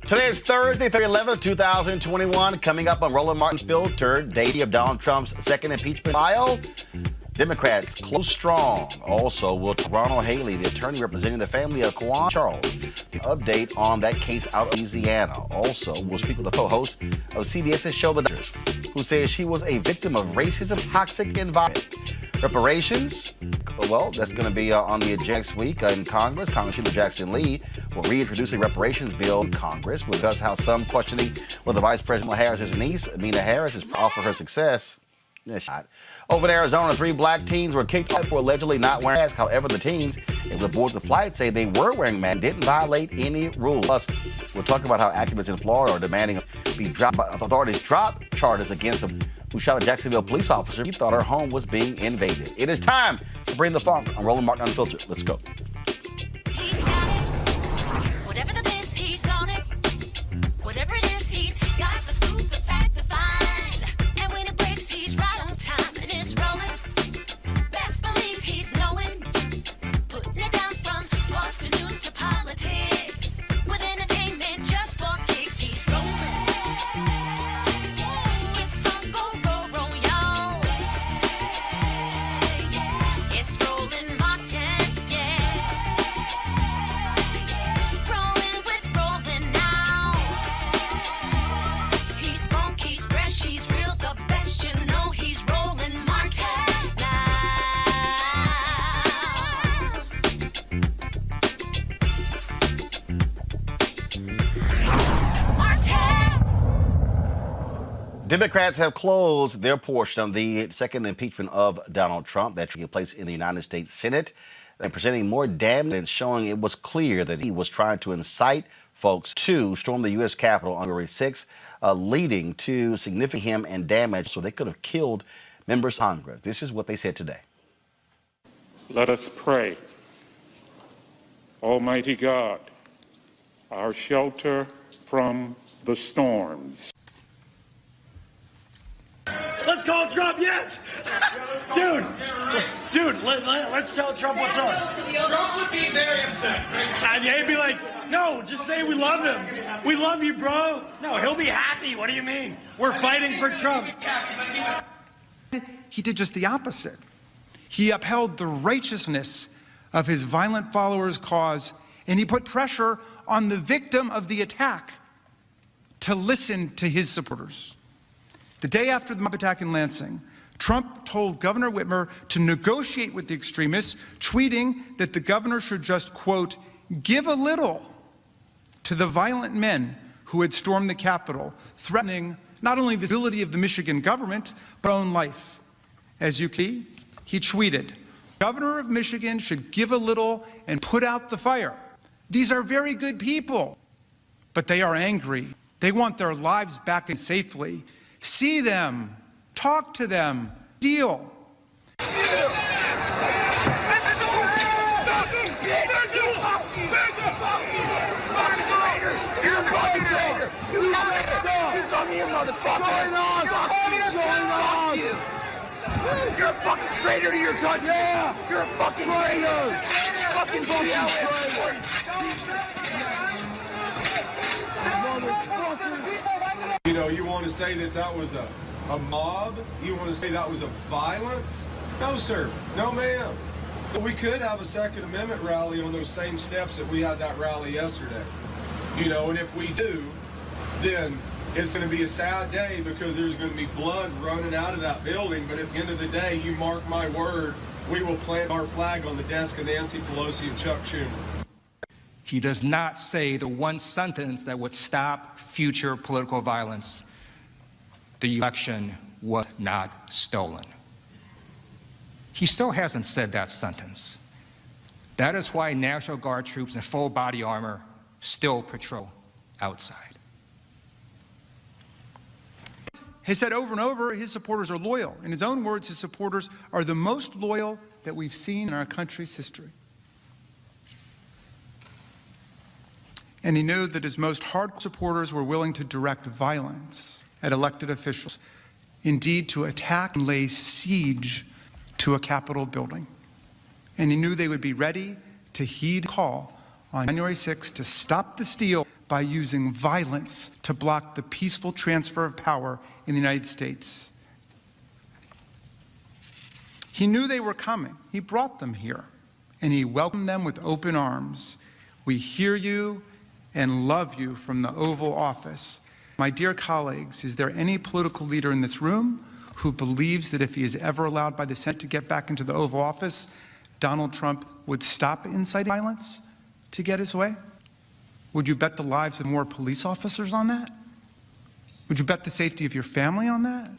Today is Thursday, February 11th, 2021. Coming up on Roland Martin's filtered day of Donald Trump's second impeachment trial. Democrats close strong. Also, will Ronald Haley, the attorney representing the family of Quawan Charles, update on that case out of Louisiana. Also, we'll speak with the co-host of CBS's show, The Doctors, who says she was a victim of racism, toxic environment. Reparations, well, that's going to be on the agenda next week in Congress. Congresswoman Jackson Lee will reintroduce a reparations bill in Congress. We'll discuss how some questioning whether Vice President Harris's niece, Amina Harris, is off for her success. Over in Arizona, 3 black teens were kicked out for allegedly not wearing masks. However, the teens, able to board the flight, say they were wearing masks, didn't violate any rules. Plus, we'll talk about how activists in Florida are demanding authorities drop charges against them who shot a Jacksonville police officer. He thought her home was being invaded. It is time to bring the funk on Roland Martin Unfiltered. Let's go. He's got it. Whatever the biz, he's on it. Whatever it is, he's got the scoop, the fact, the find. And when it breaks, he's right on time and it's rolling. Best believe he's knowing. Putting it down from sports to news to politics. With entertainment just for kicks, he's rolling. It's on go, y'all. It's Roland Martin, yeah. Rolling with Roland now. He's funk, he's fresh, he's real, the best, you know he's Roland Martin now. Martin! Democrats have closed their portion of the second impeachment of Donald Trump that took place in the United States Senate, and presenting more damage and showing it was clear that he was trying to incite folks to storm the U.S. Capitol on February 6th, leading to significant harm and damage, so they could have killed members of Congress. This is what they said today. Let us pray. Almighty God, our shelter from the storms. Let's call Trump, yes! Dude, let's tell Trump what's up. Trump would be very upset. And he'd be like, no, just say we love him. We love you, bro. No, he'll be happy. What do you mean? We're fighting for Trump. He did just the opposite. He upheld the righteousness of his violent followers' cause, and he put pressure on the victim of the attack to listen to his supporters. The day after the mob attack in Lansing, Trump told Governor Whitmer to negotiate with the extremists, tweeting that the governor should just, quote, give a little to the violent men who had stormed the Capitol, threatening not only the stability of the Michigan government, but own life. As you see, he tweeted, Governor of Michigan should give a little and put out the fire. These are very good people, but they are angry. They want their lives back in safely. See them, talk to them, deal. You're a fucking traitor to your country. Yeah. You're a fucking traitor. Fucking You know, you want to say that that was a mob? You want to say that was a violence? No, sir. No, ma'am. But we could have a Second Amendment rally on those same steps that we had that rally yesterday. You know, and if we do, then it's going to be a sad day because there's going to be blood running out of that building. But at the end of the day, you mark my word, we will plant our flag on the desk of Nancy Pelosi and Chuck Schumer. He does not say the one sentence that would stop future political violence. The election was not stolen. He still hasn't said that sentence. That is why National Guard troops in full body armor still patrol outside. He said over and over his supporters are loyal. In his own words, his supporters are the most loyal that we've seen in our country's history. And he knew that his most hardcore supporters were willing to direct violence at elected officials, indeed to attack and lay siege to a Capitol building. And he knew they would be ready to heed call on January 6th to stop the steal by using violence to block the peaceful transfer of power in the United States. He knew they were coming. He brought them here, and he welcomed them with open arms. We hear you and love you from the Oval Office. My dear colleagues, is there any political leader in this room who believes that if he is ever allowed by the Senate to get back into the Oval Office, Donald Trump would stop inciting violence to get his way? Would you bet the lives of more police officers on that? Would you bet the safety of your family on that?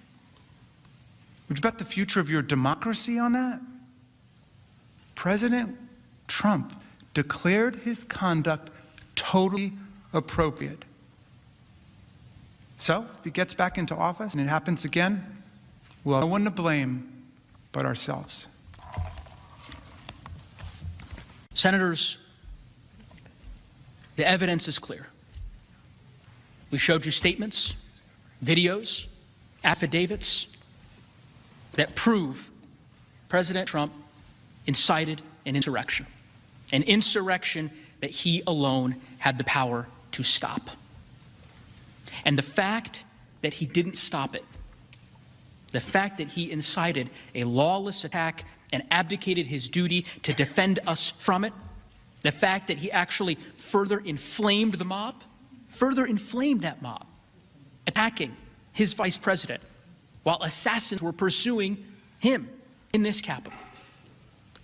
Would you bet the future of your democracy on that? President Trump declared his conduct totally appropriate. So, if he gets back into office and it happens again, well, no one to blame but ourselves. Senators, the evidence is clear. We showed you statements, videos, affidavits that prove President Trump incited an insurrection that he alone had the power to stop. And the fact that he didn't stop it, the fact that he incited a lawless attack and abdicated his duty to defend us from it, the fact that he actually further inflamed the mob, attacking his vice president while assassins were pursuing him in this Capitol,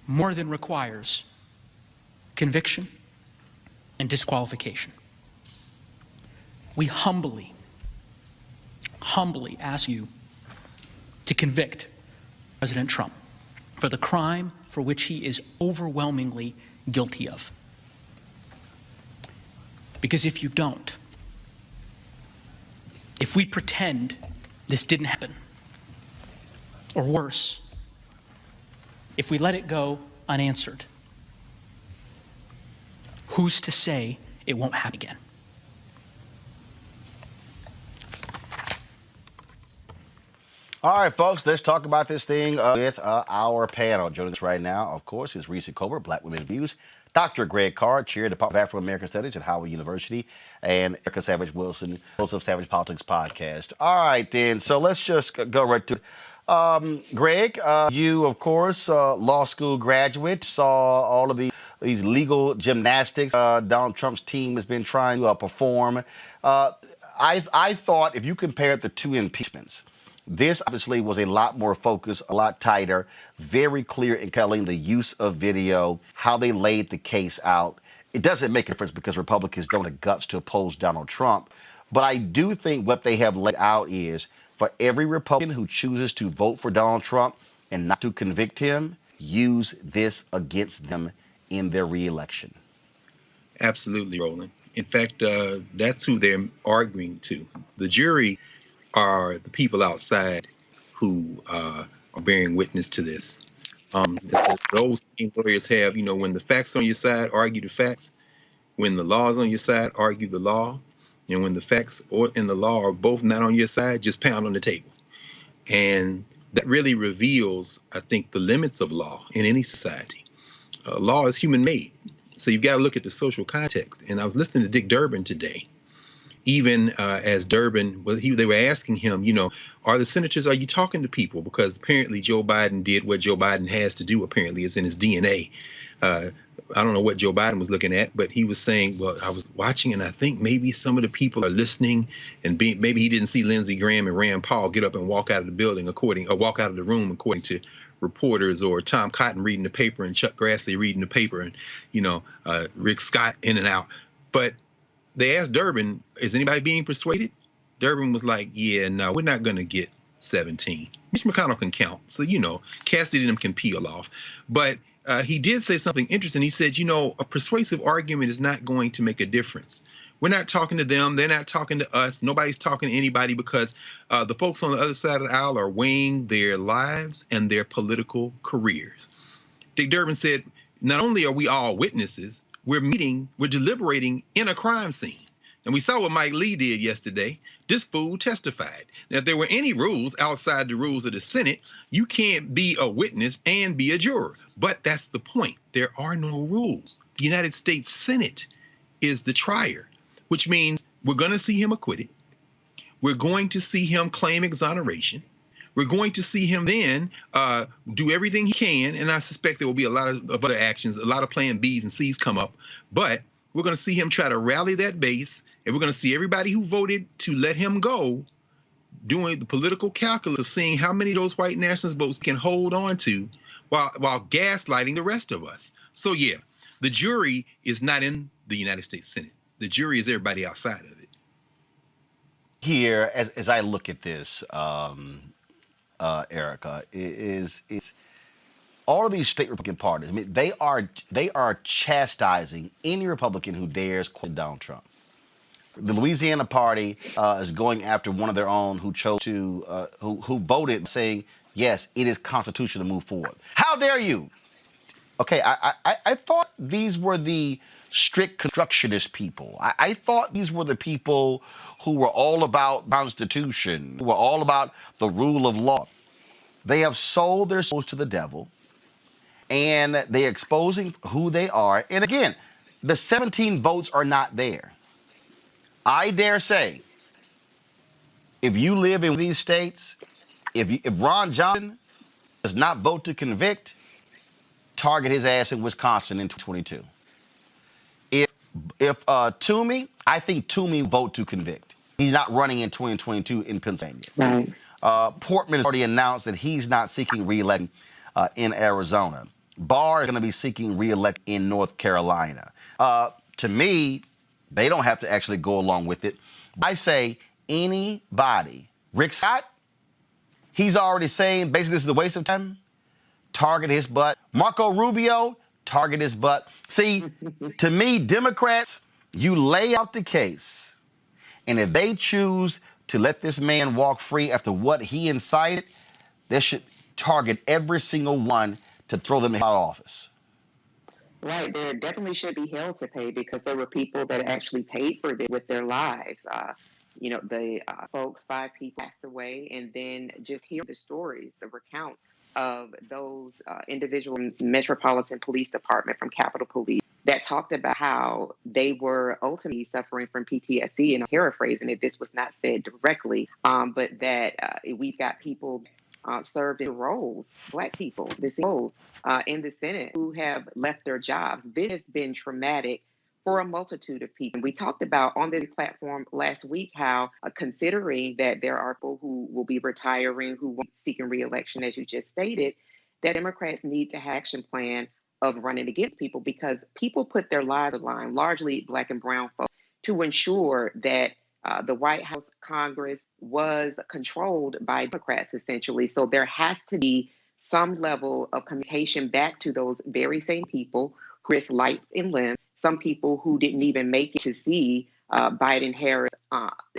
more than requires conviction and disqualification. We humbly ask you to convict President Trump for the crime for which he is overwhelmingly guilty of. Because if you don't, if we pretend this didn't happen, or worse, if we let it go unanswered, who's to say it won't happen again? All right, folks, let's talk about this thing with our panel. Joining us right now, of course, is Reese Colbert, Black Women Views, Dr. Greg Carr, Chair of the Department of Afro-American Studies at Howard University, and Erica Savage Wilson, host of Savage Politics Podcast. All right, then, so let's just go right to it. Greg, you, of course, law school graduate, saw all of these legal gymnastics Donald Trump's team has been trying to perform. I thought if you compared the two impeachments, this obviously was a lot more focused, a lot tighter, very clear in telling the use of video, how they laid the case out. It doesn't make a difference because Republicans don't have the guts to oppose Donald Trump. But I do think what they have laid out is for every Republican who chooses to vote for Donald Trump and not to convict him, use this against them in their reelection. Absolutely, Roland. In fact, that's who they're arguing to. The jury are the people outside who are bearing witness to this. Those same lawyers have, when the facts on your side, argue the facts. When the law is on your side, argue the law. And when the facts and the law are both not on your side, just pound on the table. And that really reveals, I think, the limits of law in any society. Law is human-made. So you've got to look at the social context. And I was listening to Dick Durbin today. Even as Durbin, they were asking him, are you talking to people? Because apparently Joe Biden did what Joe Biden has to do, apparently. It's in his DNA. I don't know what Joe Biden was looking at, but he was saying, well, I was watching and I think maybe some of the people are listening and maybe he didn't see Lindsey Graham and Rand Paul get up and walk out of the building walk out of the room according to reporters, or Tom Cotton reading the paper and Chuck Grassley reading the paper and, Rick Scott in and out. But they asked Durbin, is anybody being persuaded? Durbin was like, yeah, no, we're not going to get 17. Mitch McConnell can count. So, Cassidy and them can peel off. But he did say something interesting. He said, a persuasive argument is not going to make a difference. We're not talking to them. They're not talking to us. Nobody's talking to anybody because the folks on the other side of the aisle are weighing their lives and their political careers. Dick Durbin said, not only are we all witnesses, we're deliberating in a crime scene. And we saw what Mike Lee did yesterday. This fool testified. Now, if there were any rules outside the rules of the Senate, you can't be a witness and be a juror. But that's the point. There are no rules. The United States Senate is the trier, which means we're going to see him acquitted. We're going to see him claim exoneration. We're going to see him then do everything he can. And I suspect there will be a lot of other actions, a lot of plan B's and C's come up. But we're going to see him try to rally that base. And we're going to see everybody who voted to let him go doing the political calculus of seeing how many of those white nationalist votes can hold on to while gaslighting the rest of us. So, yeah, the jury is not in the United States Senate. The jury is everybody outside of it. Here, as I look at this, Erica, is all of these state Republican parties. I mean, they are chastising any Republican who dares question Donald Trump. The Louisiana party is going after one of their own who chose to who voted saying, yes, it is constitutional to move forward. How dare you? Okay, I thought these were the strict constructionist people. I thought these were the people who were all about Constitution, who were all about the rule of law. They have sold their souls to the devil, and they're exposing who they are. And again, the 17 votes are not there. I dare say, if you live in these states, if Ron Johnson does not vote to convict, target his ass in Wisconsin in 2022. If Toomey, I think Toomey vote to convict. He's not running in 2022 in Pennsylvania. Right. Portman has already announced that he's not seeking re-election in Arizona. Barr is going to be seeking re-election in North Carolina. To me, they don't have to actually go along with it. I say anybody. Rick Scott, he's already saying basically this is a waste of time. Target his butt. Marco Rubio, target his butt. See, to me, Democrats, you lay out the case, and if they choose to let this man walk free after what he incited, they should target every single one to throw them out of office. Right, there definitely should be hell to pay because there were people that actually paid for this with their lives. The folks, 5 people passed away, and then just hear the stories, the recounts of those individual Metropolitan Police Department from Capitol Police that talked about how they were ultimately suffering from PTSD. And I'm paraphrasing it, this was not said directly, but that we've got people served in roles, Black people, roles in the Senate who have left their jobs. This has been traumatic for a multitude of people. We talked about on the platform last week how considering that there are people who will be retiring, who will be seeking re-election, as you just stated, that Democrats need to have an action plan of running against people because people put their lives on the line, largely Black and brown folks, to ensure that the White House, Congress was controlled by Democrats, essentially. So there has to be some level of communication back to those very same people who risked life and limb, some people who didn't even make it to see Biden-Harris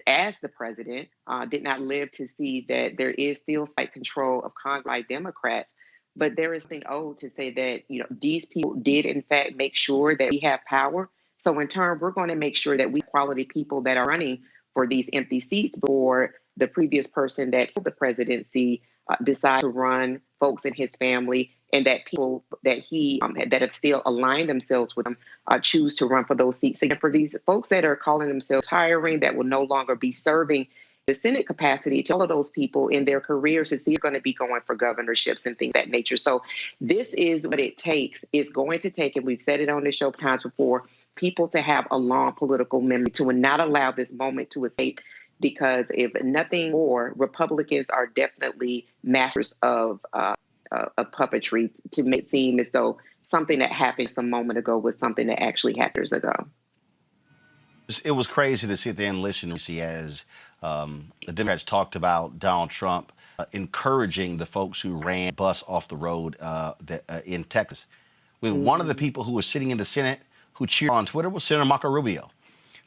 as the president, did not live to see that there is still slight control of Congress by Democrats. But there is something owed to say that, these people did, in fact, make sure that we have power. So in turn, we're going to make sure that we quality people that are running for these empty seats before the previous person that held the presidency decide to run, folks in his family, and that people that he that have still aligned themselves with him choose to run for those seats. And for these folks that are calling themselves retiring, that will no longer be serving the Senate capacity, to all of those people in their careers to see they're going to be going for governorships and things of that nature. So this is what it takes. It's going to take, and we've said it on this show times before, people to have a long political memory, to not allow this moment to escape. Because if nothing more, Republicans are definitely masters of puppetry to make it seem as though something that happened some moment ago was something that actually happened years ago. It was crazy to sit there and listen to see as the Democrats talked about Donald Trump encouraging the folks who ran bus off the road in Texas. One of the people who was sitting in the Senate who cheered on Twitter was Senator Marco Rubio.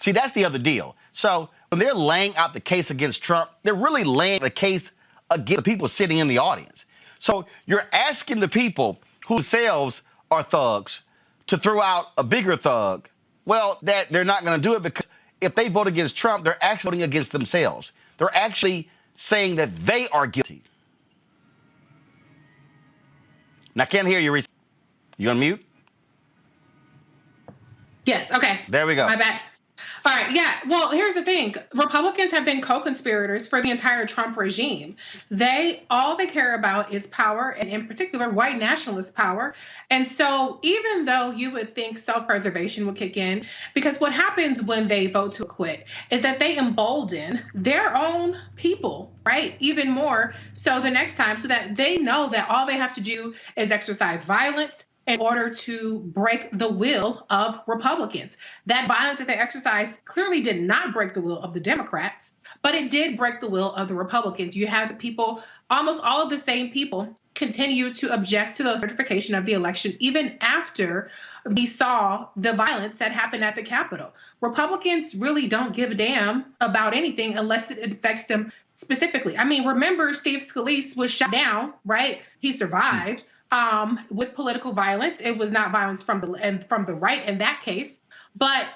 See, that's the other deal. So when they're laying out the case against Trump, they're really laying the case against the people sitting in the audience. So you're asking the people who themselves are thugs to throw out a bigger thug. Well, that they're not going to do it because if they vote against Trump, they're actually voting against themselves. They're actually saying that they are guilty. Now, I can't hear you, Reese. You on mute? Yes, okay. There we go. My bad. All right, yeah. Well, here's the thing. Republicans have been co-conspirators for the entire Trump regime. All they care about is power, and in particular, white nationalist power. And so even though you would think self-preservation would kick in, because what happens when they vote to acquit is that they embolden their own people, right? Even more so the next time, so that they know that all they have to do is exercise violence in order to break the will of Republicans. That violence that they exercised clearly did not break the will of the Democrats, but it did break the will of the Republicans. You have the people, almost all of the same people, continue to object to the certification of the election, even after we saw the violence that happened at the Capitol. Republicans really don't give a damn about anything unless it affects them specifically. I mean, remember Steve Scalise was shot down, right? He survived. With political violence. It was not violence from the right in that case, but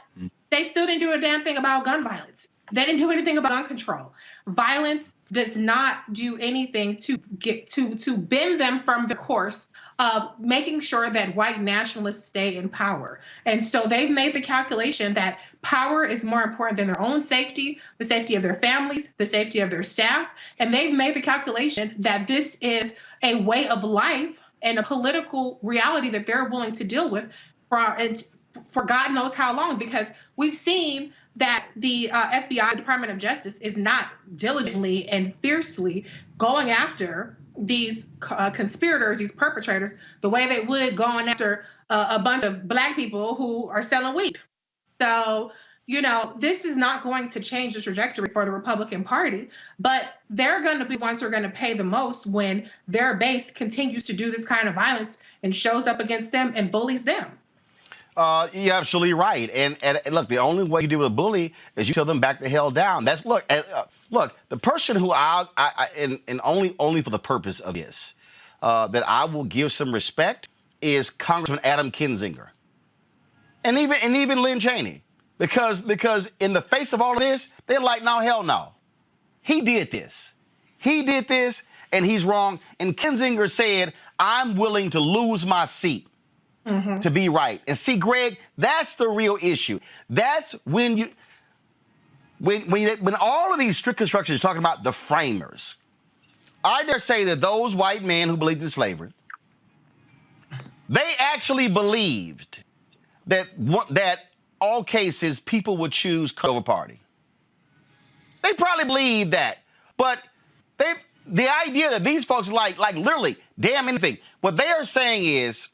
they still didn't do a damn thing about gun violence. They didn't do anything about gun control. Violence does not do anything to bend them from the course of making sure that white nationalists stay in power. And so they've made the calculation that power is more important than their own safety, the safety of their families, the safety of their staff. And they've made the calculation that this is a way of life and a political reality that they're willing to deal with for God knows how long, because we've seen that the FBI, the Department of Justice, is not diligently and fiercely going after these conspirators, these perpetrators, the way they would going after a bunch of Black people who are selling weed. So, this is not going to change the trajectory for the Republican Party, but they're going to be ones who are going to pay the most when their base continues to do this kind of violence and shows up against them and bullies them. You're absolutely right. And look, the only way you deal with a bully is you tell them back the hell down. That's look, the person who only for the purpose of this, that I will give some respect is Congressman Adam Kinzinger, and even Lynn Cheney. Because in the face of all of this, they're like, no, hell no. He did this, and he's wrong. And Kinzinger said, I'm willing to lose my seat to be right. And see, Greg, that's the real issue. That's when all of these strict constructions are talking about the framers. I dare say that those white men who believed in slavery, they actually believed that all cases, people would choose color over party. They probably believe that. But the idea that these folks like literally, damn anything. What they are saying is,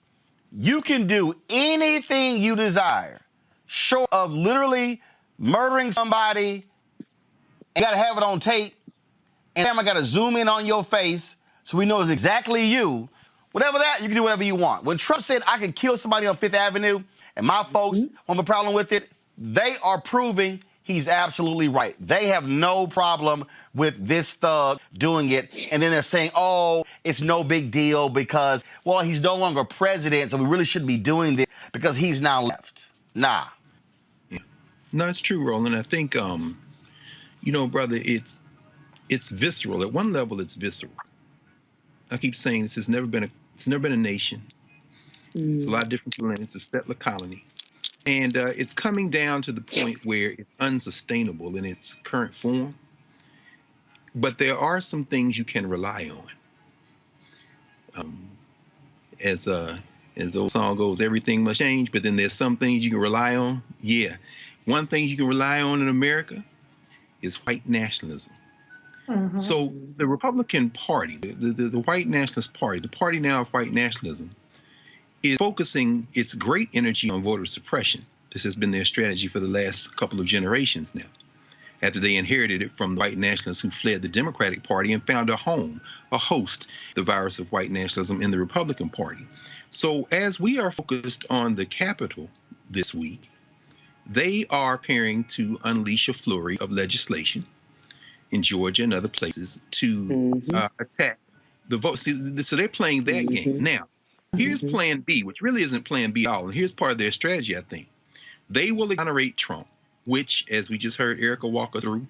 you can do anything you desire, short of literally murdering somebody, and you got to have it on tape, and camera got to zoom in on your face so we know it's exactly you. Whatever that, you can do whatever you want. When Trump said, I could kill somebody on Fifth Avenue, and my folks won't have a problem with it, they are proving he's absolutely right. They have no problem with this thug doing it. And then they're saying, oh, it's no big deal because, well, he's no longer president, so we really shouldn't be doing this because he's now left. Nah. Yeah. No, it's true, Roland. I think, brother, it's visceral. At one level, it's visceral. I keep saying this has never been a nation. It's a lot of different people in it. It's a settler colony. And it's coming down to the point where it's unsustainable in its current form. But there are some things you can rely on. As the old song goes, everything must change, but then there's some things you can rely on. Yeah. One thing you can rely on in America is white nationalism. So the Republican Party, the white nationalist party, the party now of white nationalism, is focusing its great energy on voter suppression. This has been their strategy for the last couple of generations now, after they inherited it from the white nationalists who fled the Democratic Party and found a host, the virus of white nationalism in the Republican Party. So as we are focused on the Capitol this week, they are preparing to unleash a flurry of legislation in Georgia and other places to attack the vote. So they're playing that game. Now, here's plan B, which really isn't plan B at all. And here's part of their strategy, I think. They will exonerate Trump which, as we just heard Erica walk us through,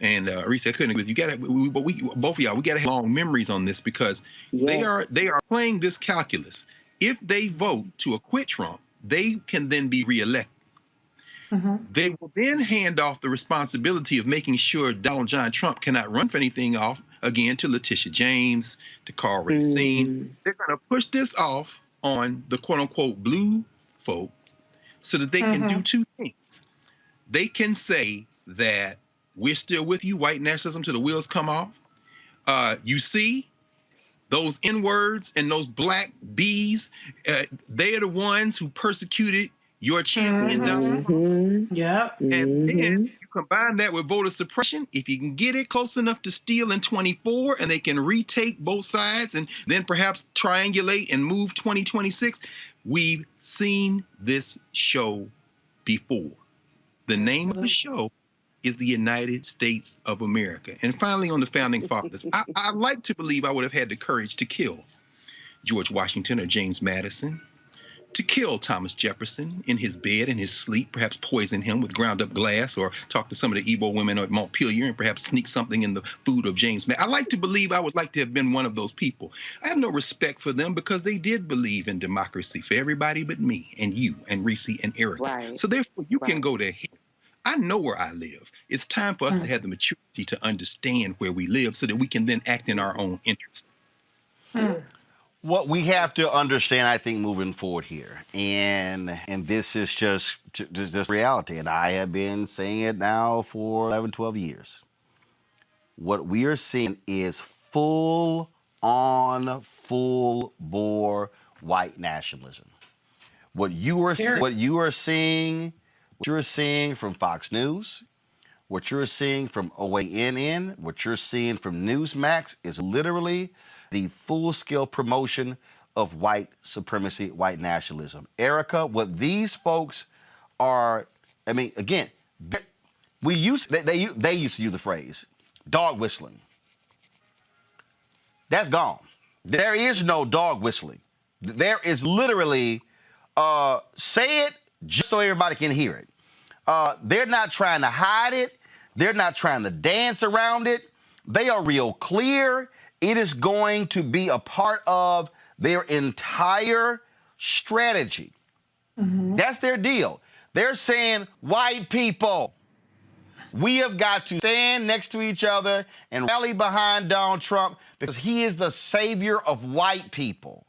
and Reese, I couldn't agree with you. Both of y'all, we got to have long memories on this because they are playing this calculus. If they vote to acquit Trump, they can then be reelected. They will then hand off the responsibility of making sure Donald John Trump cannot run for anything off again to Letitia James, to Carl Racine. They're going to push this off on the quote unquote blue folk so that they can do two things. They can say that we're still with you, white nationalism, till the wheels come off. You see, those N-words and those black bees, they are the ones who persecuted your champion, Donald Trump. Yeah. And then you combine that with voter suppression. If you can get it close enough to steal in 24 and they can retake both sides and then perhaps triangulate and move 2026, we've seen this show before. The name of the show is the United States of America. And finally, on the founding fathers, I like to believe I would have had the courage to kill George Washington or James Madison, to kill Thomas Jefferson in his bed, in his sleep, perhaps poison him with ground up glass, or talk to some of the Igbo women at Montpelier and perhaps sneak something in the food of James Madison. I like to believe I would like to have been one of those people. I have no respect for them because they did believe in democracy for everybody but me and you and Reese and Eric. So therefore, you can go to hell. I know where I live. It's time for us to have the maturity to understand where we live so that we can then act in our own interests. What we have to understand, I think, moving forward here, and this is just reality, and I have been saying it now for 11, 12 years. What we are seeing is full-on, full-bore white nationalism. What you are seeing from Fox News, what you're seeing from OANN, what you're seeing from Newsmax is literally the full-scale promotion of white supremacy, white nationalism. Erica, what these folks are, I mean, again, they used to use the phrase dog whistling. That's gone. There is no dog whistling. There is literally, say it just so everybody can hear it. They're not trying to hide it. They're not trying to dance around it. They are real clear. It is going to be a part of their entire strategy. That's their deal. They're saying, white people, we have got to stand next to each other and rally behind Donald Trump because he is the savior of white people.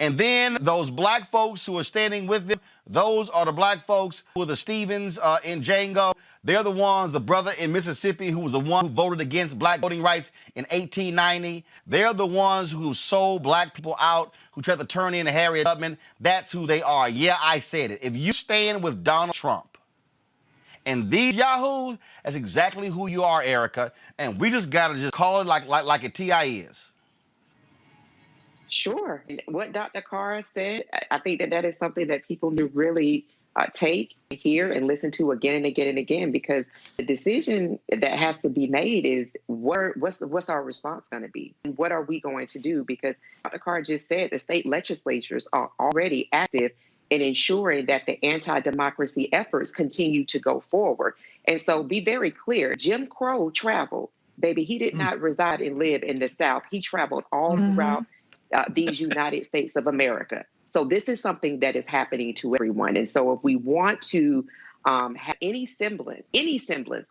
And then those black folks who are standing with them, those are the black folks who are the Stevens in Django. They're the ones, the brother in Mississippi who was the one who voted against black voting rights in 1890. They're the ones who sold black people out, who tried to turn in Harriet Tubman. That's who they are. Yeah, I said it. If you stand with Donald Trump and these yahoos, that's exactly who you are, Erica. And we just got to just call it like a TI is. Sure. What Dr. Carr said, I think that is something that people need to really take, hear, and listen to again and again and again, because the decision that has to be made is what's our response going to be? And what are we going to do? Because Dr. Carr just said the state legislatures are already active in ensuring that the anti-democracy efforts continue to go forward. And so be very clear, Jim Crow traveled. Baby, he did not reside and live in the South. He traveled all throughout these United States of America. So this is something that is happening to everyone. And so if we want to have any semblance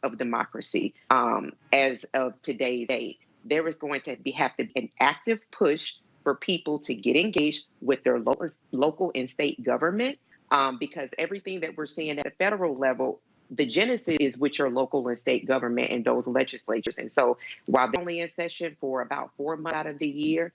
of democracy as of today's date, there is going to have to be an active push for people to get engaged with their local and state government, because everything that we're seeing at the federal level, the genesis is with your local and state government and those legislatures. And so while they're only in session for about 4 months out of the year,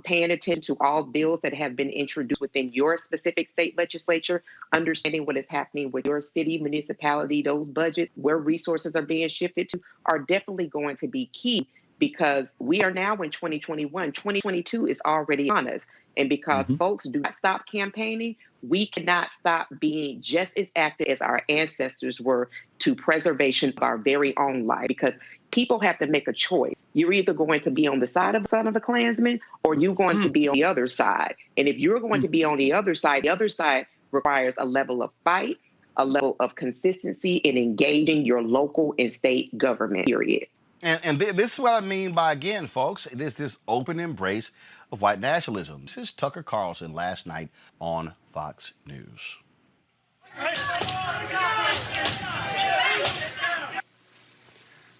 paying attention to all bills that have been introduced within your specific state legislature, understanding what is happening with your city, municipality, those budgets, where resources are being shifted to, are definitely going to be key, because we are now in 2021. 2022 is already on us. And because folks do not stop campaigning, we cannot stop being just as active as our ancestors were to preservation of our very own life, because people have to make a choice. You're either going to be on the side of a Klansman, or you're going to be on the other side. And if you're going to be on the other side requires a level of fight, a level of consistency in engaging your local and state government, period. And this is what I mean by, again, folks, this open embrace of white nationalism. This is Tucker Carlson last night on Fox News.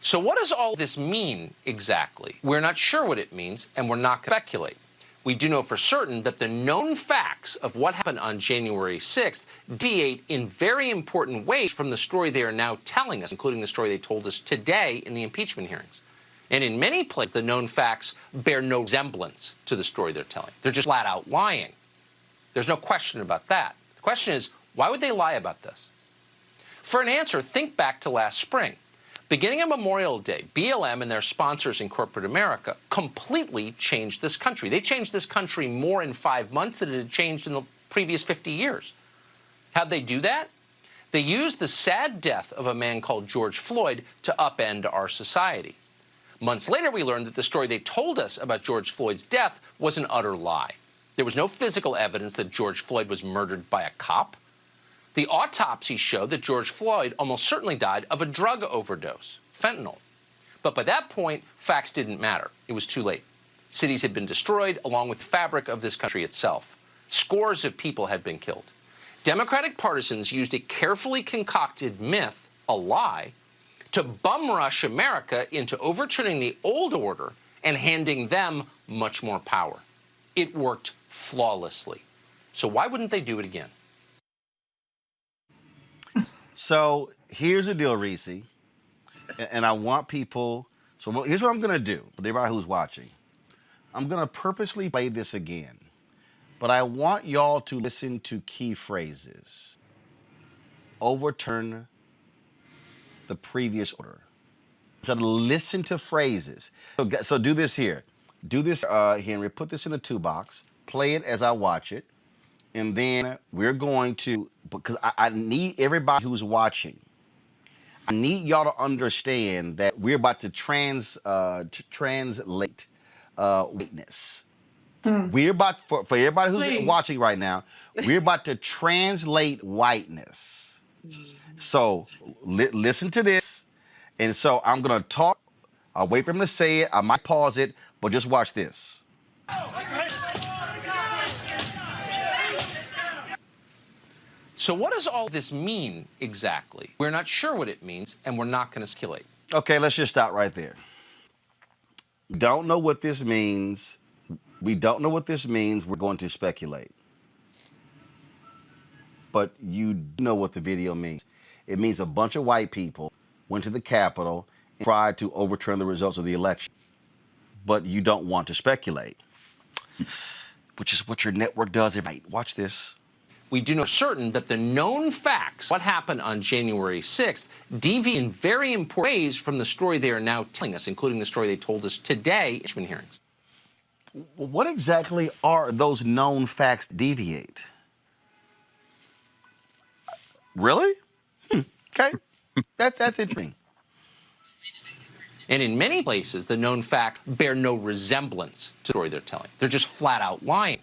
So what does all this mean exactly? We're not sure what it means, and we're not going to speculate. We do know for certain that the known facts of what happened on January 6th deviate in very important ways from the story they are now telling us, including the story they told us today in the impeachment hearings. And in many places, the known facts bear no resemblance to the story they're telling. They're just flat out lying. There's no question about that. The question is, why would they lie about this? For an answer, think back to last spring. Beginning on Memorial Day, BLM and their sponsors in corporate America completely changed this country. They changed this country more in 5 months than it had changed in the previous 50 years. How'd they do that? They used the sad death of a man called George Floyd to upend our society. Months later, we learned that the story they told us about George Floyd's death was an utter lie. There was no physical evidence that George Floyd was murdered by a cop. The autopsy showed that George Floyd almost certainly died of a drug overdose, fentanyl. But by that point, facts didn't matter. It was too late. Cities had been destroyed, along with the fabric of this country itself. Scores of people had been killed. Democratic partisans used a carefully concocted myth, a lie, to bum rush America into overturning the old order and handing them much more power. It worked flawlessly. So why wouldn't they do it again? So here's the deal, Reese, and I want people, so here's what I'm going to do, for everybody who's watching. I'm going to purposely play this again, but I want y'all to listen to key phrases. Overturn the previous order. So listen to phrases. So do this here. Do this, Henry, put this in the 2 box, play it as I watch it, and then we're going to, because I need everybody who's watching, I need y'all to understand that we're about to translate whiteness. We're about, for everybody who's watching right now, we're about to translate whiteness. So listen to this. And so I'm going to talk. I'll wait for him to say it. I might pause it, but just watch this. So what does all this mean exactly? We're not sure what it means, and we're not going to speculate. Okay, let's just stop right there. Don't know what this means. We don't know what this means. We're going to speculate. But you know what the video means. It means a bunch of white people went to the Capitol and tried to overturn the results of the election. But you don't want to speculate, which is what your network does. Watch this. We do know for certain that the known facts, what happened on January 6th, deviate in very important ways from the story they are now telling us, including the story they told us today in impeachment hearings. What exactly are those known facts deviate? Really? Okay. That's interesting. And in many places, the known facts bear no resemblance to the story they're telling. They're just flat out lying.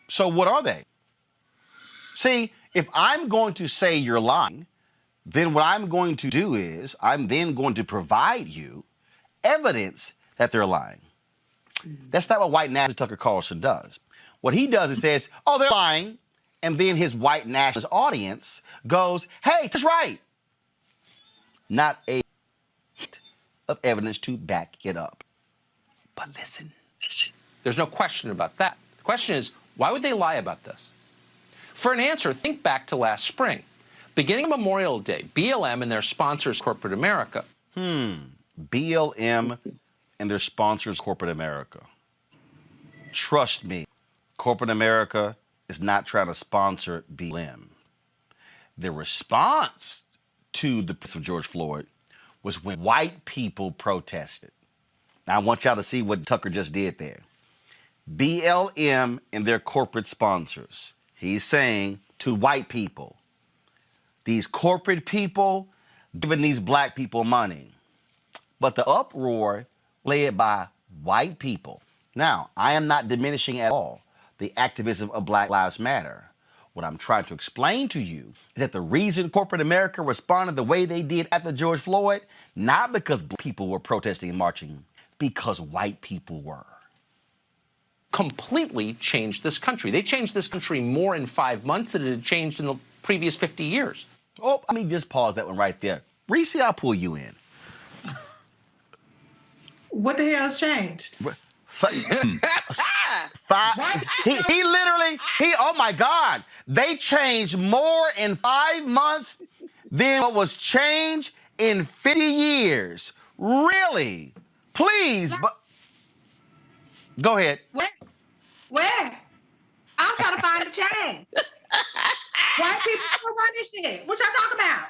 So what are they? See, if I'm going to say you're lying, then what I'm going to do is I'm then going to provide you evidence that they're lying. That's not what white nationalist Tucker Carlson does. What he does is says, oh, they're lying. And then his white nationalist audience goes, hey, that's right. Not a hint of evidence to back it up. But listen. There's no question about that. The question is, why would they lie about this? For an answer, think back to last spring. Beginning on Memorial Day, BLM and their sponsors, corporate America. BLM and their sponsors, corporate America. Trust me, corporate America is not trying to sponsor BLM. The response to the death of George Floyd was when white people protested. Now, I want y'all to see what Tucker just did there. BLM and their corporate sponsors. He's saying to white people, these corporate people giving these black people money. But the uproar led by white people. Now, I am not diminishing at all the activism of Black Lives Matter What I'm trying to explain to you is that the reason corporate America responded the way they did after George Floyd, not because black people were protesting and marching, because white people were. Completely changed this country. They changed this country more in 5 months than it had changed in the previous 50 years. Oh, let me just pause that one right there. Reese, I'll pull you in. What the hell's changed? He literally, oh my God, they changed more in 5 months than what was changed in 50 years. Really? Please, but go ahead. Where? I'm trying to find the change. White people still run this shit. What y'all talking about?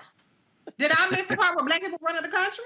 Did I miss the part where black people running the country?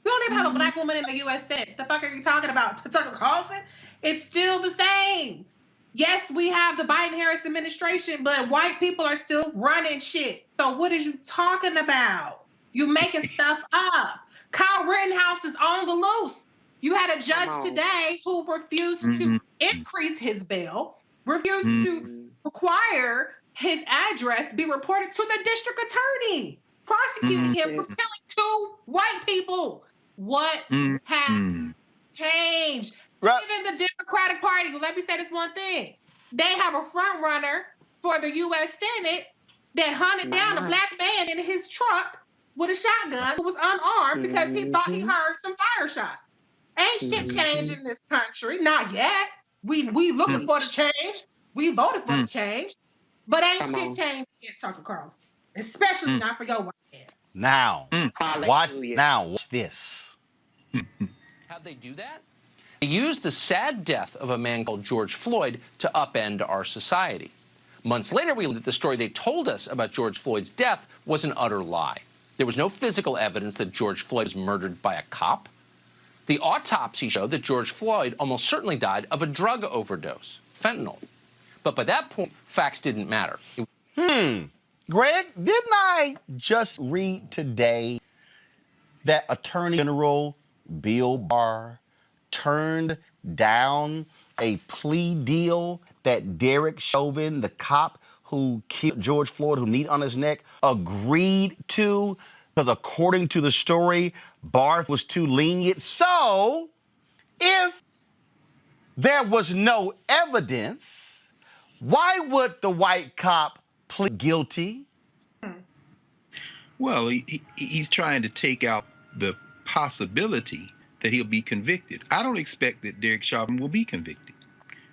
We don't even have a black woman in the U.S. Senate. The fuck are you talking about? Tucker Carlson? It's still the same. Yes, we have the Biden-Harris administration, but white people are still running shit. So what is you talking about? You making stuff up. Kyle Rittenhouse is on the loose. You had a judge today who refused to increase his bail, refused to require his address be reported to the district attorney, prosecuting him for killing 2 white people. What has changed? Right. Even the Democratic Party, let me say this one thing. They have a front runner for the U.S. Senate that hunted down a black man in his truck with a shotgun who was unarmed because he thought he heard some fire shots. Ain't shit changed in this country. Not yet. We looking for the change. We voted for the change. But ain't shit changed yet, Tucker Carlson. Especially not for your white ass. Now, watch this. How'd they do that? They used the sad death of a man called George Floyd to upend our society. Months later, we learned that the story they told us about George Floyd's death was an utter lie. There was no physical evidence that George Floyd was murdered by a cop. The autopsy showed that George Floyd almost certainly died of a drug overdose, fentanyl. But by that point, facts didn't matter. Greg, didn't I just read today that Attorney General Bill Barr turned down a plea deal that Derek Chauvin, the cop who killed George Floyd, who kneed on his neck, agreed to, because according to the story, Barr was too lenient. So, if there was no evidence, why would the white cop plead guilty? Well, he's trying to take out the possibility that he'll be convicted. I don't expect that Derek Chauvin will be convicted.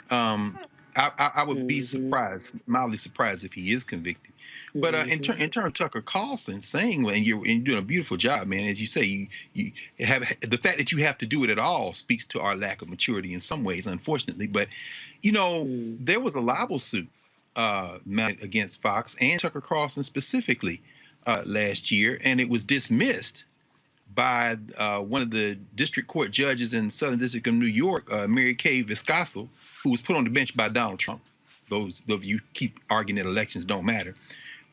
I would be surprised, mildly surprised, if he is convicted. But in terms of Tucker Carlson saying, and you're doing a beautiful job, man, as you say, you have the fact that you have to do it at all speaks to our lack of maturity in some ways, unfortunately. But there was a libel suit mounted against Fox and Tucker Carlson specifically last year, and it was dismissed by one of the district court judges in Southern District of New York, Mary Kay Viscaso, who was put on the bench by Donald Trump. Those of you keep arguing that elections don't matter.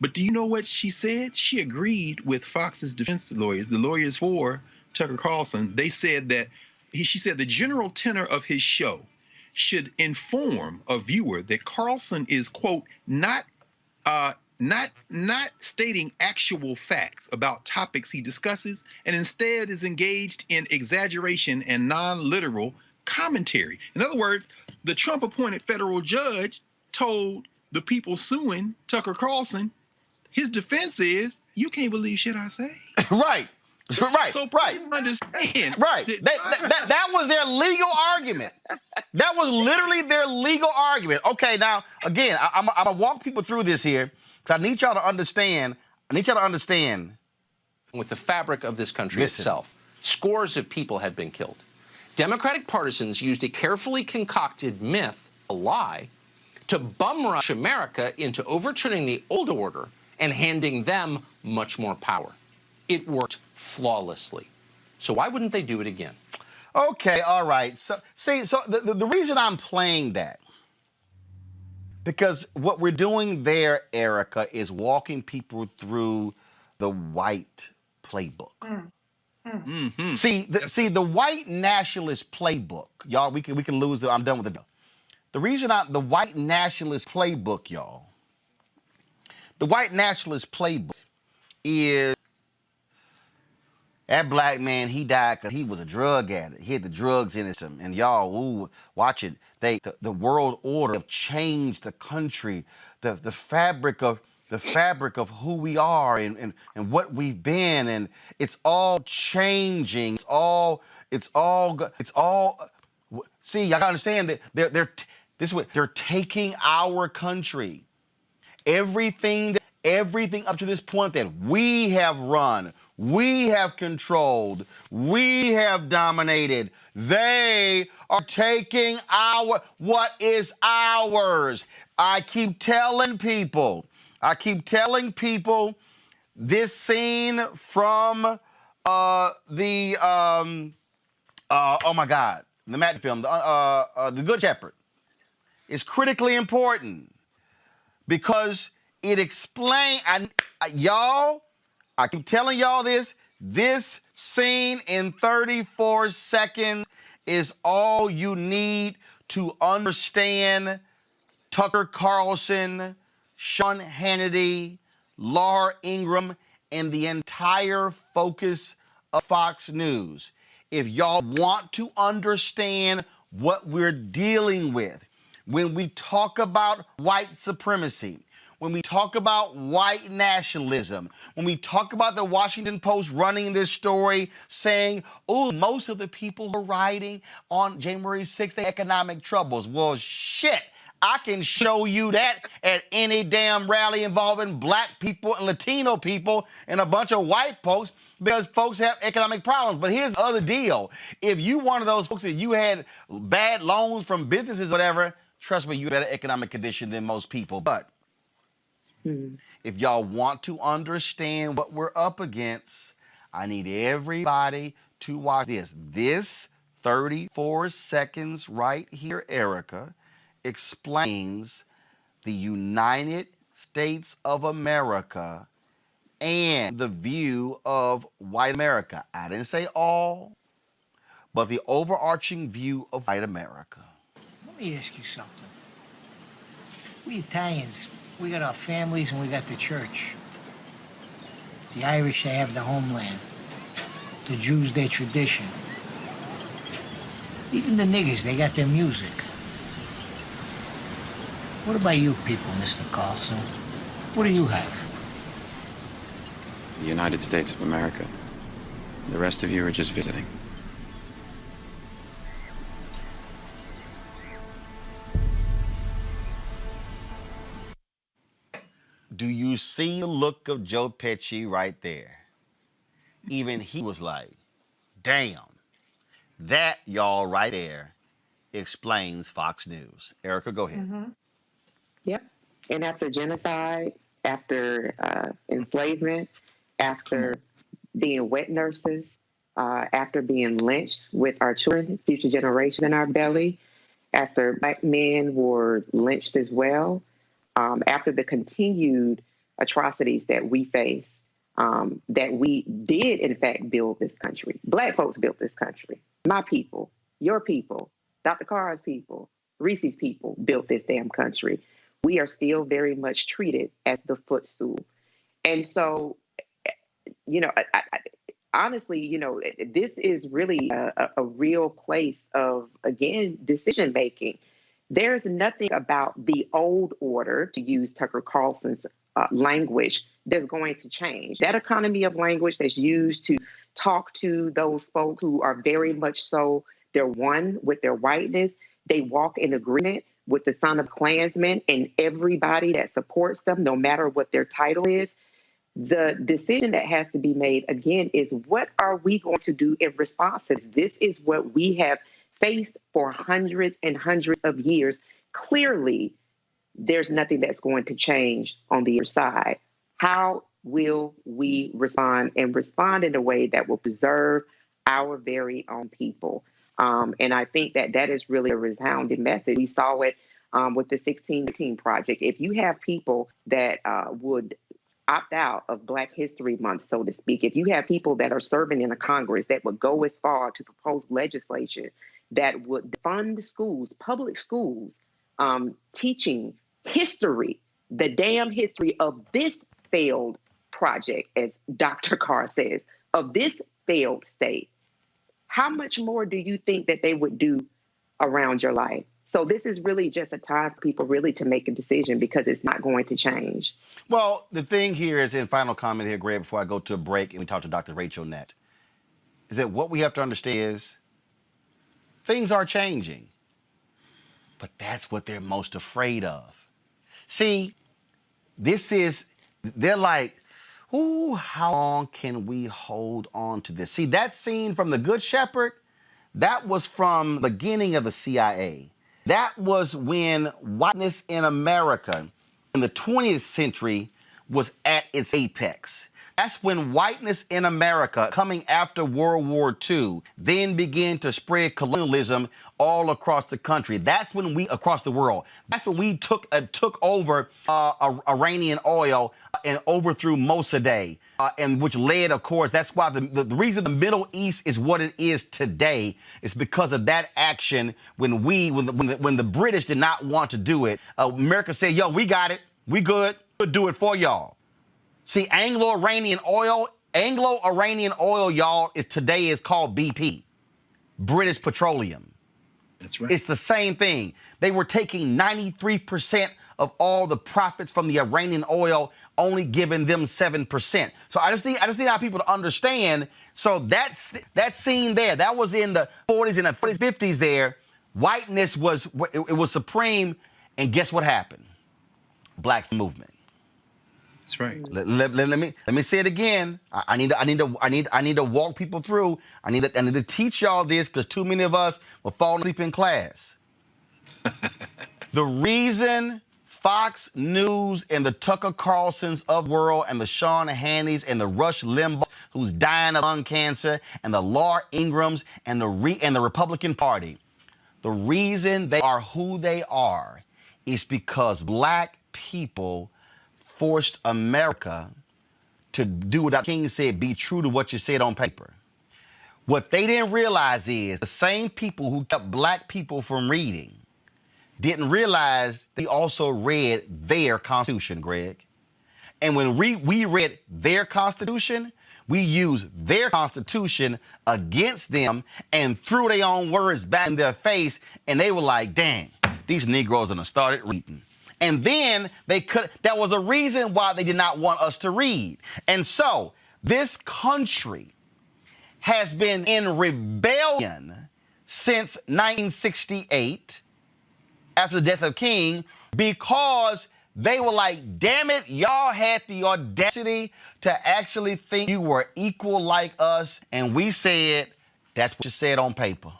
But do you know what she said? She agreed with Fox's defense lawyers, the lawyers for Tucker Carlson. They said that she said the general tenor of his show should inform a viewer that Carlson is, quote, not stating actual facts about topics he discusses, and instead is engaged in exaggeration and non-literal commentary. In other words, the Trump-appointed federal judge told the people suing Tucker Carlson, his defense is, you can't believe shit I say. Right. Right. So right. Understand. Right. That was their legal argument. That was literally their legal argument. Okay, now, again, I'm going to walk people through this here, because I need y'all to understand. With the fabric of this country itself, scores of people had been killed. Democratic partisans used a carefully concocted myth, a lie, to bum rush America into overturning the old order and handing them much more power. It worked flawlessly. So why wouldn't they do it again? Okay, all right. So, the reason I'm playing that, because what we're doing there, Erica, is walking people through the white playbook. See, the white nationalist playbook, y'all. We can lose it. I'm done with it. The reason the white nationalist playbook, y'all, The white nationalist playbook is that black man, he died because he was a drug addict. He had the drugs in his system. And y'all, ooh, watch it. The world order have changed the country, the fabric of who we are and what we've been, and it's all changing. See, y'all gotta understand that they're taking our country. Everything up to this point that we have run, we have controlled, we have dominated, they are taking what is ours. I keep telling people this scene from oh my God, the Matt film, The Good Shepherd, is critically important because it explains, y'all, I keep telling y'all this scene in 34 seconds is all you need to understand Tucker Carlson, Sean Hannity, Laura Ingraham, and the entire focus of Fox News. If y'all want to understand what we're dealing with, when we talk about white supremacy, when we talk about white nationalism, when we talk about the Washington Post running this story saying, oh, most of the people who are rioting on January 6th, they economic troubles. Well, shit, I can show you that at any damn rally involving black people and Latino people and a bunch of white folks, because folks have economic problems. But here's the other deal. If you one of those folks that you had bad loans from businesses or whatever, trust me, you have a better economic condition than most people. But if y'all want to understand what we're up against, I need everybody to watch this. This 34 seconds right here, Erica, explains the United States of America and the view of white America. I didn't say all, but the overarching view of white America. Let me ask you something. We Italians, we got our families and we got the church. The Irish, they have the homeland. The Jews, their tradition. Even the niggers, they got their music. What about you people, Mr. Carlson? What do you have? The United States of America. The rest of you are just visiting. Do you see the look of Joe Pesci right there? Even he was like, damn. That, y'all, right there explains Fox News. Erica, go ahead. Yep. And after genocide, after enslavement, after being wet nurses, after being lynched with our children, future generations in our belly, after black men were lynched as well, after the continued atrocities that we face, that we did, in fact, build this country. Black folks built this country. My people, your people, Dr. Carr's people, Reese's people built this damn country. We are still very much treated as the footstool. And so, you know, honestly, you know, this is really a real place of, again, decision making. There's nothing about the old order, to use Tucker Carlson's language, that's going to change. That economy of language that's used to talk to those folks who are very much so, they're one with their whiteness. They walk in agreement with the son of Klansmen and everybody that supports them, no matter what their title is. The decision that has to be made, again, is what are we going to do in response to this? This is what we have faced for hundreds and hundreds of years. Clearly, there's nothing that's going to change on the other side. How will we respond, and respond in a way that will preserve our very own people? And I think that that is really a resounding message. We saw it with the 1619 Project. If you have people that would opt out of Black History Month, so to speak, if you have people that are serving in a Congress that would go as far to propose legislation that would fund schools, public schools, teaching history the damn history of this failed project, as Dr. Carr says, of this failed state, how much more do you think that they would do around your life? So this is really just a time for people really to make a decision, because it's not going to change. Well, the thing here is, in final comment here, Greg, before I go to a break and we talk to Dr. Rachel Nett, is that what we have to understand is things are changing, but that's what they're most afraid of. See, they're like, ooh, how long can we hold on to this? See, that scene from The Good Shepherd, that was from the beginning of the CIA. That was when whiteness in America in the 20th century was at its apex. That's when whiteness in America, coming after World War II, then began to spread colonialism all across the country. That's when across the world. That's when we took over Iranian oil and overthrew Mossadegh, and which led, of course, that's why the reason the Middle East is what it is today is because of that action when the British did not want to do it. America said, yo, we got it. We good. We'll do it for y'all. See, Anglo-Iranian oil, y'all, today is called BP, British Petroleum. That's right. It's the same thing. They were taking 93% of all the profits from the Iranian oil, only giving them 7%. So I just need our people to understand. So that scene there, that was in the 40s and the 50s there. Whiteness was supreme, and guess what happened? Black movement. That's right. Let me say it again. I need to walk people through. I need to teach y'all this, because too many of us will fall asleep in class. The reason Fox News and the Tucker Carlsons of the world and the Sean Hannitys and the Rush Limbaugh, who's dying of lung cancer, and the Laura Ingrams and the Republican Party, the reason they are who they are is because black people forced America to do what Dr. King said, be true to what you said on paper. What they didn't realize is the same people who kept black people from reading didn't realize they also read their Constitution, Greg. And when we read their Constitution, we used their Constitution against them and threw their own words back in their face, and they were like, dang, these Negroes done started reading. And then that was a reason why they did not want us to read. And so this country has been in rebellion since 1968, after the death of King, because they were like, damn it, y'all had the audacity to actually think you were equal like us. And we said, that's what you said on paper.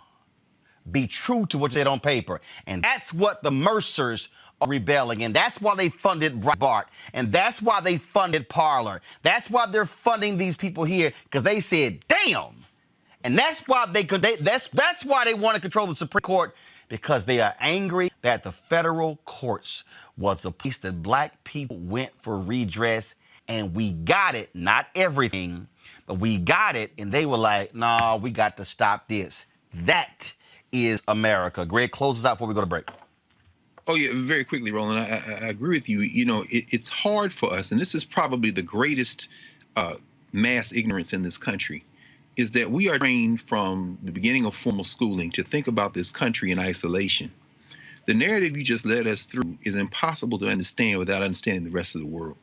Be true to what you said on paper. And that's what the Mercers are rebelling, and that's why they funded Breitbart, and that's why they funded Parler. That's why they're funding these people here, because they said, damn. And that's why that's why they want to control the Supreme Court, because they are angry that the federal courts was a place that black people went for redress, and we got it, not everything, but we got it, and they were like, nah, we got to stop this. That is America. Greg, close us out before we go to break. Oh, yeah, very quickly, Roland. I agree with you. You know, it's hard for us, and this is probably the greatest mass ignorance in this country, is that we are trained from the beginning of formal schooling to think about this country in isolation. The narrative you just led us through is impossible to understand without understanding the rest of the world.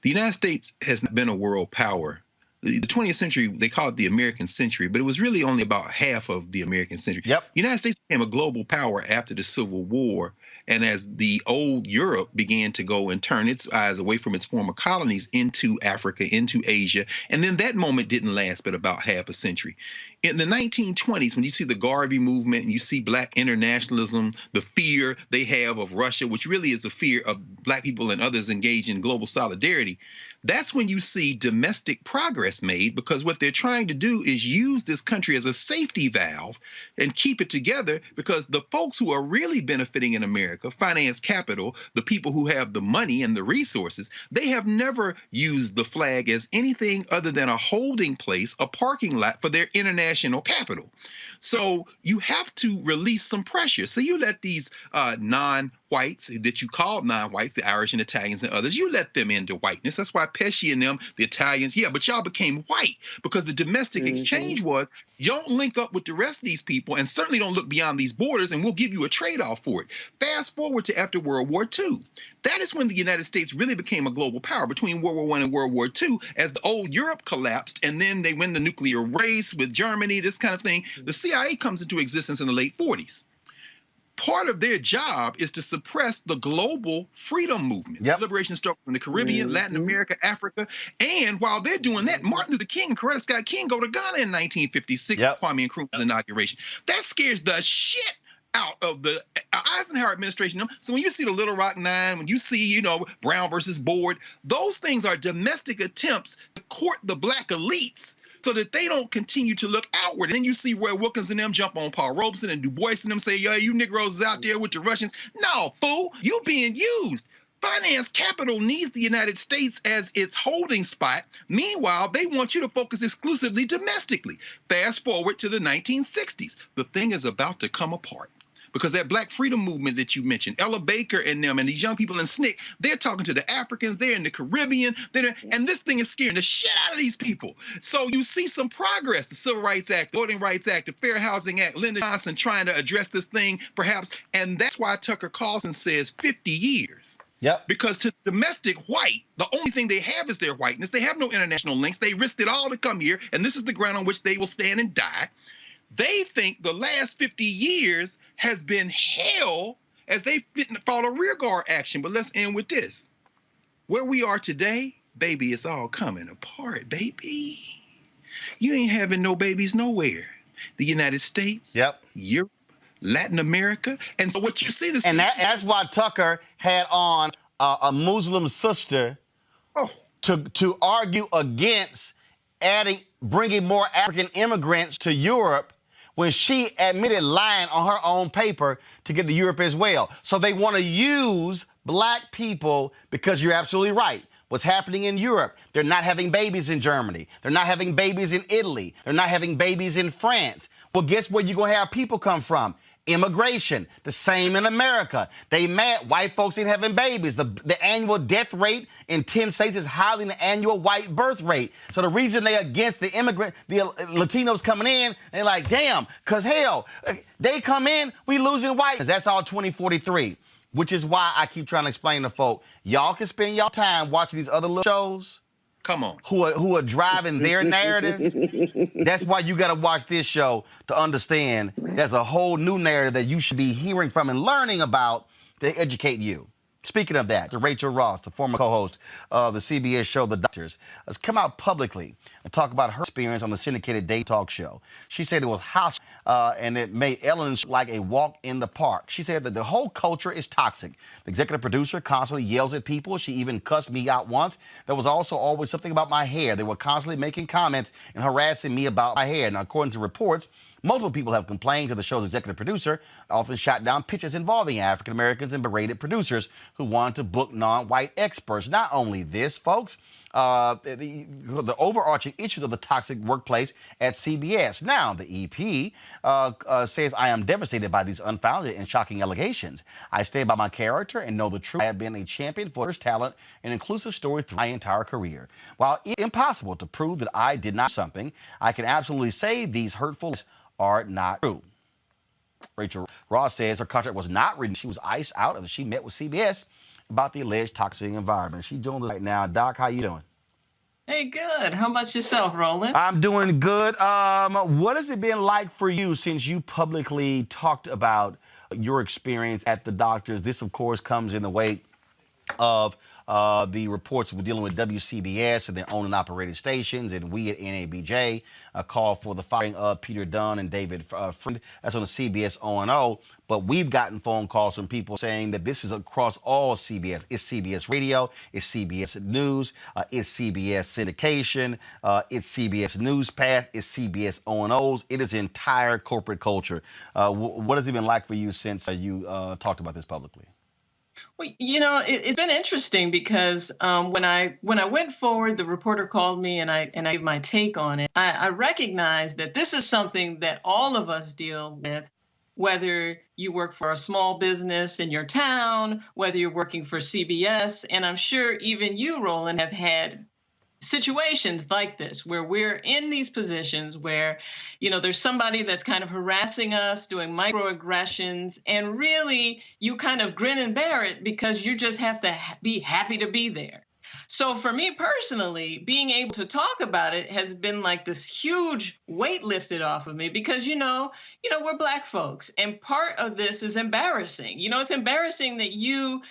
The United States has not been a world power. The 20th century, they call it the American century, but it was really only about half of the American century. Yep. The United States became a global power after the Civil War, and as the old Europe began to go and turn its eyes away from its former colonies into Africa, into Asia, and then that moment didn't last but about half a century. In the 1920s, when you see the Garvey movement and you see black internationalism, the fear they have of Russia, which really is the fear of black people and others engaged in global solidarity, that's when you see domestic progress made, because what they're trying to do is use this country as a safety valve and keep it together, because the folks who are really benefiting in America, finance capital, the people who have the money and the resources, they have never used the flag as anything other than a holding place, a parking lot for their international capital. So you have to release some pressure. So you let these non-whites that you call non-whites, the Irish and Italians and others, you let them into whiteness. That's why Pesci and them, the Italians, yeah, but y'all became white because the domestic exchange was, you don't link up with the rest of these people and certainly don't look beyond these borders, and we'll give you a trade-off for it. Fast forward to after World War II. That is when the United States really became a global power, between World War I and World War II, as the old Europe collapsed, and then they win the nuclear race with Germany, this kind of thing. The CIA comes into existence in the late 40s. Part of their job is to suppress the global freedom movement, liberation struggle in the Caribbean, Latin America, Africa. And while they're doing that, Martin Luther King and Coretta Scott King go to Ghana in 1956, Kwame Nkrumah's inauguration. That scares the shit out of the Eisenhower administration. So when you see the Little Rock Nine, when you see, you know, Brown versus Board, those things are domestic attempts to court the black elites so that they don't continue to look outward. And then you see Roy Wilkins and them jump on Paul Robeson and Du Bois and them say, yo, you Negroes is out there with the Russians. No, fool, you being used. Finance capital needs the United States as its holding spot. Meanwhile, they want you to focus exclusively domestically. Fast forward to the 1960s. The thing is about to come apart. Because that black freedom movement that you mentioned, Ella Baker and them and these young people in SNCC, they're talking to the Africans, they're in the Caribbean, and this thing is scaring the shit out of these people. So you see some progress, the Civil Rights Act, the Voting Rights Act, the Fair Housing Act, Lyndon Johnson trying to address this thing perhaps, and that's why Tucker Carlson says 50 years. Because to domestic white, the only thing they have is their whiteness. They have no international links. They risked it all to come here, and this is the ground on which they will stand and die. They think the last 50 years has been hell as they fought a rearguard action. But let's end with this. Where we are today, baby, it's all coming apart, baby. You ain't having no babies nowhere. The United States, Europe, Latin America. And so what you see this. And that's why Tucker had on a Muslim sister to argue against bringing more African immigrants to Europe, when she admitted lying on her own paper to get to Europe as well. So they want to use black people because you're absolutely right. What's happening in Europe, they're not having babies in Germany. They're not having babies in Italy. They're not having babies in France. Well, guess where you're going to have people come from? Immigration. The same in America. They mad white folks ain't having babies. The annual death rate in 10 states is higher than the annual white birth rate. So the reason they against the Latinos coming in, they're like, damn, because hell, they come in, we losing whites. That's all 2043, which is why I keep trying to explain to folk, y'all can spend y'all time watching these other little shows. Come on. Who are driving their narrative. That's why you got to watch this show to understand there's a whole new narrative that you should be hearing from and learning about to educate you. Speaking of that, Rachel Ross, the former co-host of the CBS show The Doctors, has come out publicly and talk about her experience on the syndicated day talk show. She said it was hostile and it made Ellen like a walk in the park. She said that the whole culture is toxic. The executive producer constantly yells at people. She even cussed me out once. There was also always something about my hair. They were constantly making comments and harassing me about my hair. Now, according to reports, multiple people have complained to the show's executive producer, often shot down pictures involving African Americans and berated producers who wanted to book non-white experts. Not only this, folks, the overarching issues of the toxic workplace at CBS. Now, the EP says, I am devastated by these unfounded and shocking allegations. I stay by my character and know the truth. I have been a champion for talent and inclusive stories through my entire career. While it's impossible to prove that I did not do something, I can absolutely say these hurtful are not true. Rachel Ross says her contract was not written. She was iced out after she met with CBS about the alleged toxic environment. She's doing this right now. Doc, how you doing? Hey, good. How about yourself, Roland? I'm doing good. What has it been like for you since you publicly talked about your experience at the Doctors? This, of course, comes in the wake of the reports we're dealing with WCBS and their owned and operated stations, and we at NABJ called for the firing of Peter Dunn and David Friend. That's on the CBS O&O. But we've gotten phone calls from people saying that this is across all CBS. It's CBS Radio, it's CBS News, it's CBS Syndication, it's CBS NewsPath, it's CBS O&Os. It is entire corporate culture. What has it been like for you since you talked about this publicly? Well, it's been interesting because when I went forward, the reporter called me and I gave my take on it. I recognized that this is something that all of us deal with, whether you work for a small business in your town, whether you're working for CBS, and I'm sure even you, Roland, have had situations like this where we're in these positions where there's somebody that's kind of harassing us, doing microaggressions, and really you kind of grin and bear it because you just have to be happy to be there. So for me personally, being able to talk about it has been like this huge weight lifted off of me because, we're Black folks, and part of this is embarrassing. It's embarrassing that you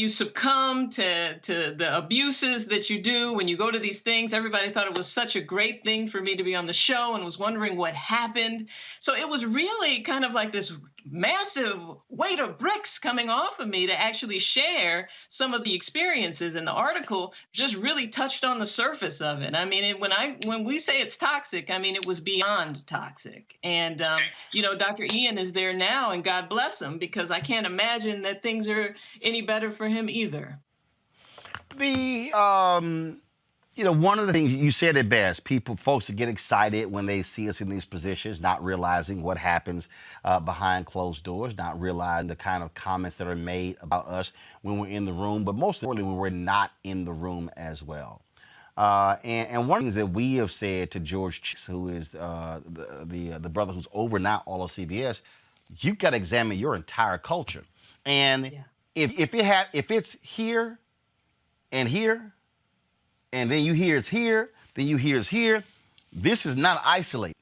succumb to the abuses that you do when you go to these things. Everybody thought it was such a great thing for me to be on the show and was wondering what happened. So it was really kind of like this massive weight of bricks coming off of me to actually share some of the experiences, and the article just really touched on the surface of it. I mean, when we say it's toxic, I mean, it was beyond toxic. And, Dr. Ian is there now, and God bless him, because I can't imagine that things are any better for him either. One of the things you said it best, folks that get excited when they see us in these positions, not realizing what happens behind closed doors, not realizing the kind of comments that are made about us when we're in the room, but most importantly, when we're not in the room as well. And one of the things that we have said to George Chicks, who is the brother who's over now all of CBS, you've got to examine your entire culture. And if it's here and here, and then you hear it's here, then you hear it's here, this is not isolated.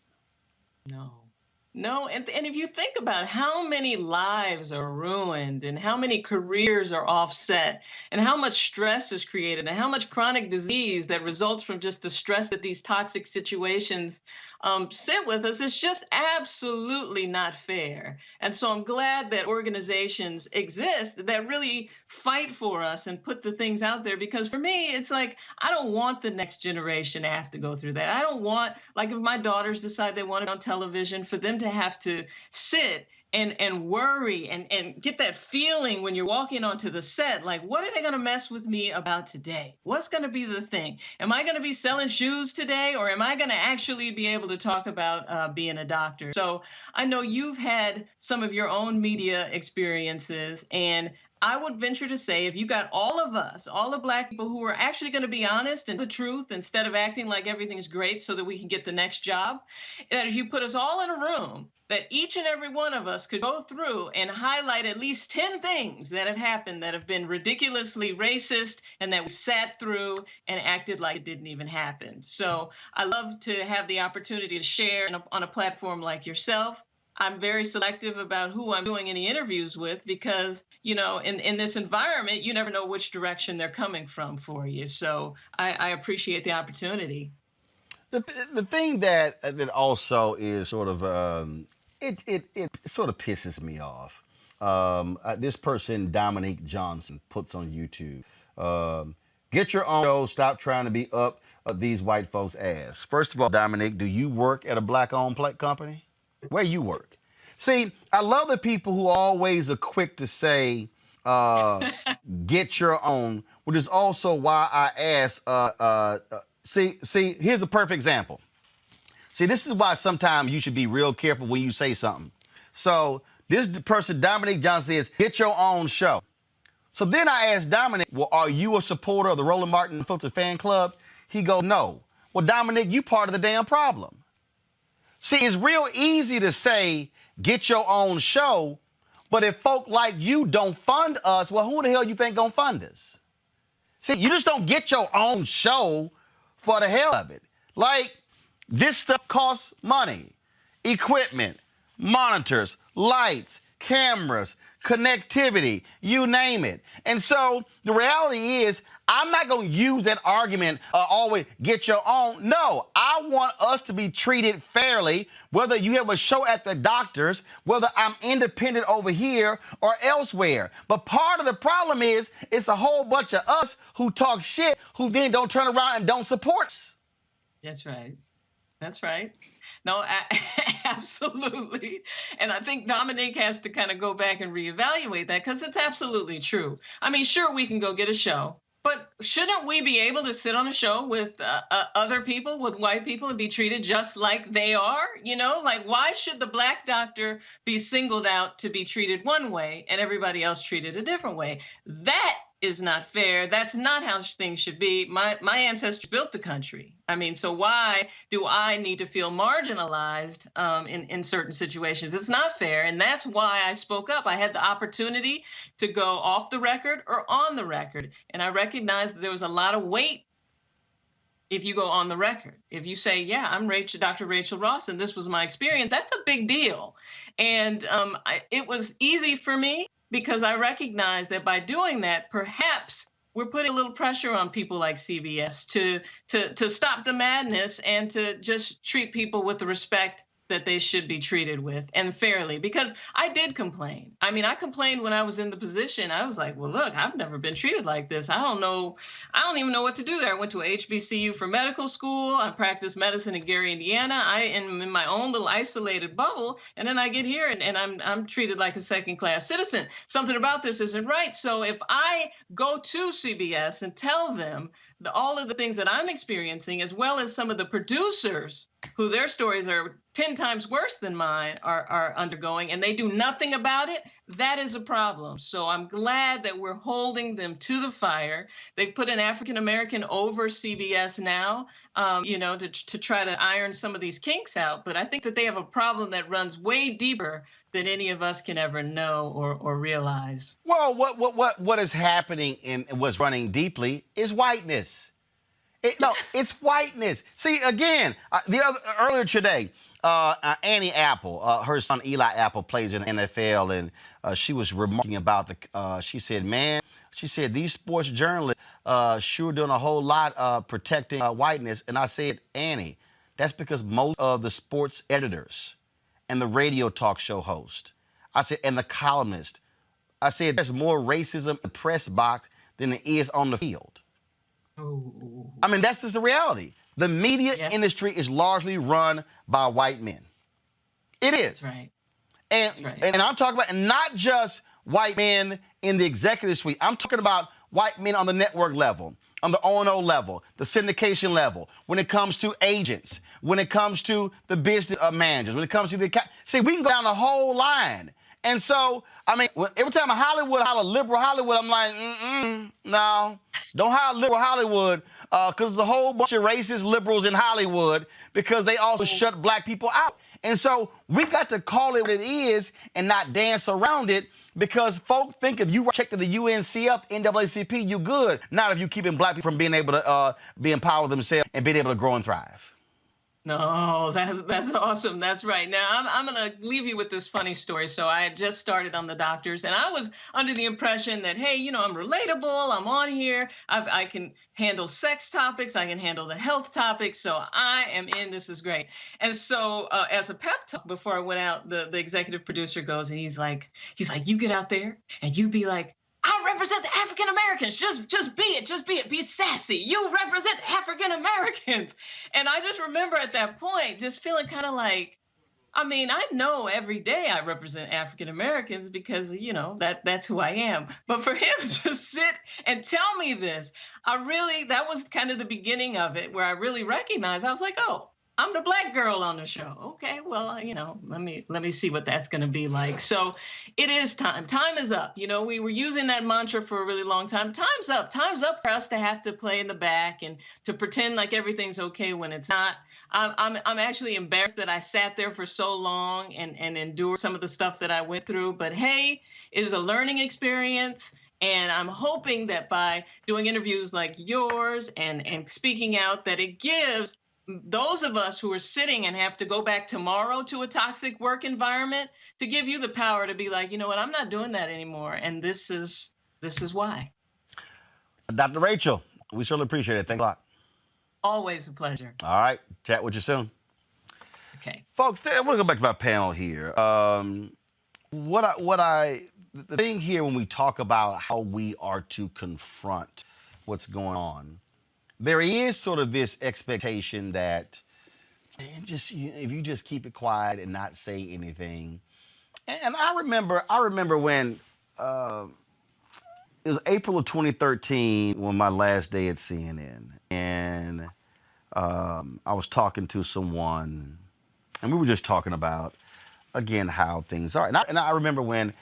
No, and if you think about how many lives are ruined and how many careers are offset and how much stress is created and how much chronic disease that results from just the stress that these toxic situations sit with us, it's just absolutely not fair. And so I'm glad that organizations exist that really fight for us and put the things out there, because for me, it's like, I don't want the next generation to have to go through that. I don't want, like, if my daughters decide they want it on television, for them to have to sit and worry and get that feeling when you're walking onto the set, like, what are they going to mess with me about today? What's going to be the thing? Am I going to be selling shoes today, or am I going to actually be able to talk about being a doctor? So I know you've had some of your own media experiences, and I would venture to say, if you got all of us, all the Black people who are actually going to be honest and the truth instead of acting like everything's great so that we can get the next job, that if you put us all in a room, that each and every one of us could go through and highlight at least 10 things that have happened that have been ridiculously racist and that we've sat through and acted like it didn't even happen. So I love to have the opportunity to share on a platform like yourself. I'm very selective about who I'm doing any interviews with because, in this environment, you never know which direction they're coming from for you. So I appreciate the opportunity. The thing that also is sort of, it sort of pisses me off. This person, Dominique Johnson, puts on YouTube, get your own show, stop trying to be up these white folks' ass. First of all, Dominique, do you work at a Black-owned company? Where you work? See, I love the people who always are quick to say, get your own, which is also why I ask, see, here's a perfect example. See, this is why sometimes you should be real careful when you say something. So this person, Dominique Johnson, says, get your own show. So then I asked Dominic, well, are you a supporter of the Roland Martin Unfiltered fan club? He goes, no. Well, Dominic, you part of the damn problem. See, it's real easy to say, get your own show, but if folk like you don't fund us, well, who the hell you think gonna fund us? See, you just don't get your own show for the hell of it. Like, this stuff costs money, equipment, monitors, lights, cameras, connectivity, you name it. And so the reality is, I'm not going to use that argument, always get your own. No, I want us to be treated fairly, whether you have a show at the doctor's, whether I'm independent over here or elsewhere. But part of the problem is, it's a whole bunch of us who talk shit, who then don't turn around and don't support us. That's right. That's right. No, absolutely. And I think Dominique has to kind of go back and reevaluate that because it's absolutely true. I mean, sure, we can go get a show, but shouldn't we be able to sit on a show with other people, with white people, and be treated just like they are? You know, like why should the black doctor be singled out to be treated one way and everybody else treated a different way? That is not fair. That's not how things should be. My ancestors built the country. I mean, so why do I need to feel marginalized in certain situations? It's not fair, and that's why I spoke up. I had the opportunity to go off the record or on the record, and I recognized that there was a lot of weight if you go on the record. If you say, yeah, I'm Dr. Rachel Ross, and this was my experience, that's a big deal. And it was easy for me because I recognize that by doing that, perhaps we're putting a little pressure on people like CBS to stop the madness and to just treat people with the respect that they should be treated with and fairly. Because I did complain. I mean, I complained when I was in the position. I was like, well, look, I've never been treated like this. I don't even know what to do there. I went to a HBCU for medical school. I practiced medicine in Gary, Indiana. I am in my own little isolated bubble. And then I get here and I'm treated like a second-class citizen. Something about this isn't right. So if I go to CBS and tell them all of the things that I'm experiencing, as well as some of the producers who their stories are 10 times worse than mine are undergoing, and they do nothing about it, that is a problem. So I'm glad that we're holding them to the fire. They've put an African-American over CBS now, to try to iron some of these kinks out. But I think that they have a problem that runs way deeper than any of us can ever know or realize. Well, what is happening and what's running deeply is whiteness. It's whiteness. See, again, earlier today, Annie Apple, her son Eli Apple plays in the NFL, and she was remarking about she said, these sports journalists sure doing a whole lot protecting whiteness. And I said, Annie, that's because most of the sports editors and the radio talk show host, I said, and the columnist, I said, there's more racism in the press box than there is on the field. Oh. I mean, that's just the reality. The media industry is largely run by white men. It is. That's right. And I'm talking about not just white men in the executive suite. I'm talking about white men on the network level, on the O&O level, the syndication level, when it comes to agents, when it comes to the business managers, when it comes to the... See, we can go down the whole line. And so, I mean, every time I holler liberal Hollywood, I'm like, no, don't holler liberal Hollywood, because there's a whole bunch of racist liberals in Hollywood because they also shut black people out. And so we got to call it what it is and not dance around it, because folk think if you check to the UNCF, NAACP, you good. Not if you keeping black people from being able to be empowered themselves and being able to grow and thrive. No, that's awesome. That's right. Now, I'm going to leave you with this funny story. So I had just started on the doctors, and I was under the impression that, hey, I'm relatable. I'm on here. I can handle sex topics. I can handle the health topics. So I am in. This is great. And so as a pep talk before I went out, the executive producer goes, and he's like, you get out there and you be like, I represent the African Americans. Just be it. Be sassy. You represent African Americans. And I just remember at that point just feeling kind of like, I mean, I know every day I represent African Americans because, that's who I am. But for him to sit and tell me this, that was kind of the beginning of it, where I really recognized, I was like, oh, I'm the black girl on the show. Okay, well, let me see what that's going to be like. So it is time. Time is up. We were using that mantra for a really long time. Time's up. Time's up for us to have to play in the back and to pretend like everything's okay when it's not. I'm actually embarrassed that I sat there for so long and endured some of the stuff that I went through. But hey, it is a learning experience. And I'm hoping that by doing interviews like yours and speaking out, that it gives those of us who are sitting and have to go back tomorrow to a toxic work environment, to give you the power to be like, you know what, I'm not doing that anymore. And this is why. Dr. Rachel, we certainly appreciate it. Thanks a lot. Always a pleasure. All right. Chat with you soon. Okay. Folks, I want to go back to my panel here. The thing here when we talk about how we are to confront what's going on, there is sort of this expectation that And just if you just keep it quiet and not say anything. And I remember when it was April of 2013 when my last day at CNN, and I was talking to someone, and we were just talking about again how things are. And I remember when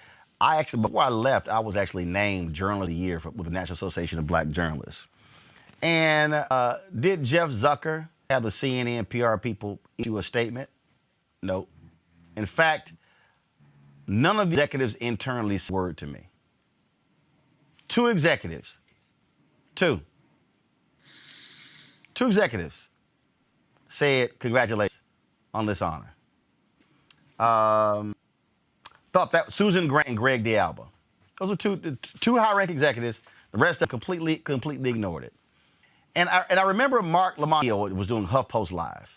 I actually, before I left, I was actually named Journalist of the Year with the National Association of Black Journalists. And did Jeff Zucker have the CNN PR people issue a statement? No. In fact, none of the executives internally said a word to me. Two executives. Two executives said congratulations on this honor. Thought that Susan Grant and Greg D'Alba. Those are two high-ranking executives. The rest of them completely ignored it. And I remember Mark Lamont was doing HuffPost Live.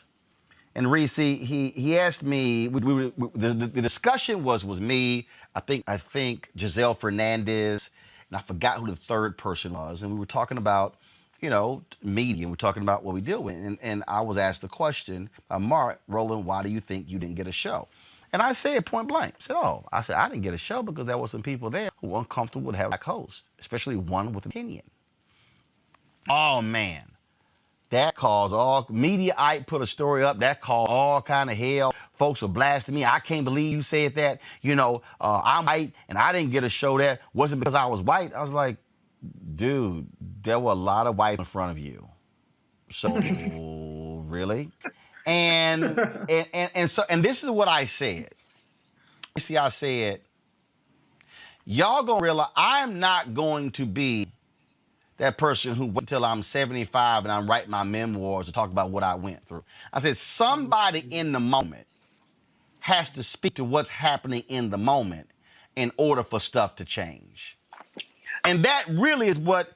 And Reese, he asked me, the discussion was me, I think Giselle Fernandez, and I forgot who the third person was. And we were talking about, media. We're talking about what we deal with. And I was asked the question by Mark, Roland, why do you think you didn't get a show? And I said point blank, I didn't get a show because there were some people there who were uncomfortable with having a black host, especially one with an opinion. Oh, man. That caused all media. Put a story up that caused all kind of hell. Folks were blasting me. I can't believe you said that. I'm white and I didn't get a show that wasn't because I was white. I was like, dude, there were a lot of white in front of you. So really? And this is what I said. You see, I said, y'all gonna realize I'm not going to be that person who waits until I'm 75 and I'm writing my memoirs to talk about what I went through. I said, somebody in the moment has to speak to what's happening in the moment in order for stuff to change. And that really is what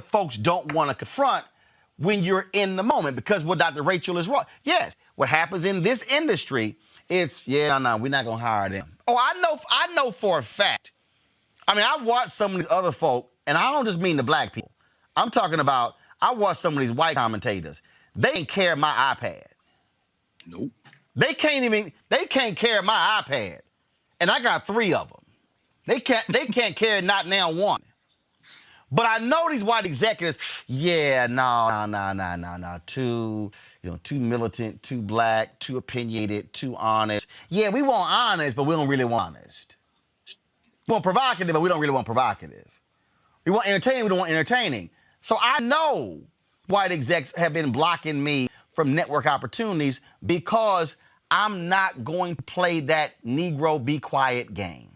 folks don't want to confront when you're in the moment, because what Dr. Rachel is wrong. Yes, what happens in this industry, it's, we're not going to hire them. Oh, I know for a fact. I mean, I watched some of these other folk, and I don't just mean the black people. I'm talking about, I watch some of these white commentators. They ain't carry my iPad. Nope. They can't carry my iPad. And I got 3 of them. They can't carry not now one. But I know these white executives, no. Too militant, too black, too opinionated, too honest. Yeah, we want honest, but we don't really want honest. We want provocative, but we don't really want provocative. We want entertaining, we don't want entertaining. So I know white execs have been blocking me from network opportunities because I'm not going to play that Negro be quiet game.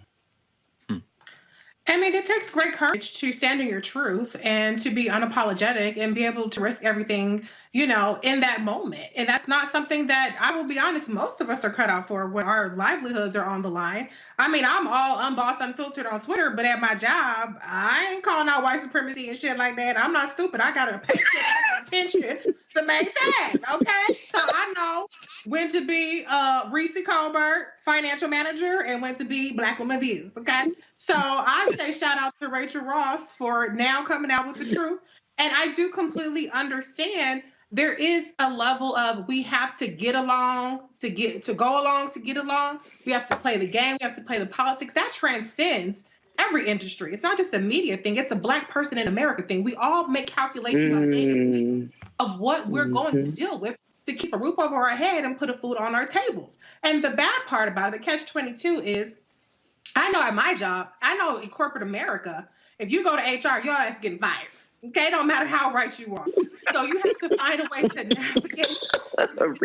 I mean, it takes great courage to stand in your truth and to be unapologetic and be able to risk everything, in that moment. And that's not something that, I will be honest, most of us are cut out for when our livelihoods are on the line. I mean, I'm all unbossed, unfiltered on Twitter, but at my job, I ain't calling out white supremacy and shit like that. I'm not stupid. I got a paycheck, I got a pension to maintain, okay? So I know when to be Reese Colbert, financial manager, and when to be Black Women Views, okay? So I say shout out to Rachel Ross for now coming out with the truth. And I do completely understand there is a level of we have to get along to go along to get along. We have to play the game. We have to play the politics. That transcends every industry. It's not just a media thing. It's a Black person in America thing. We all make calculations on a daily basis of what we're going to deal with to keep a roof over our head and put a food on our tables. And the bad part about it, the catch-22 is, I know at my job, I know in corporate America, if you go to HR, your ass getting fired. Okay, don't matter how right you are. So you have to find a way to navigate. You have to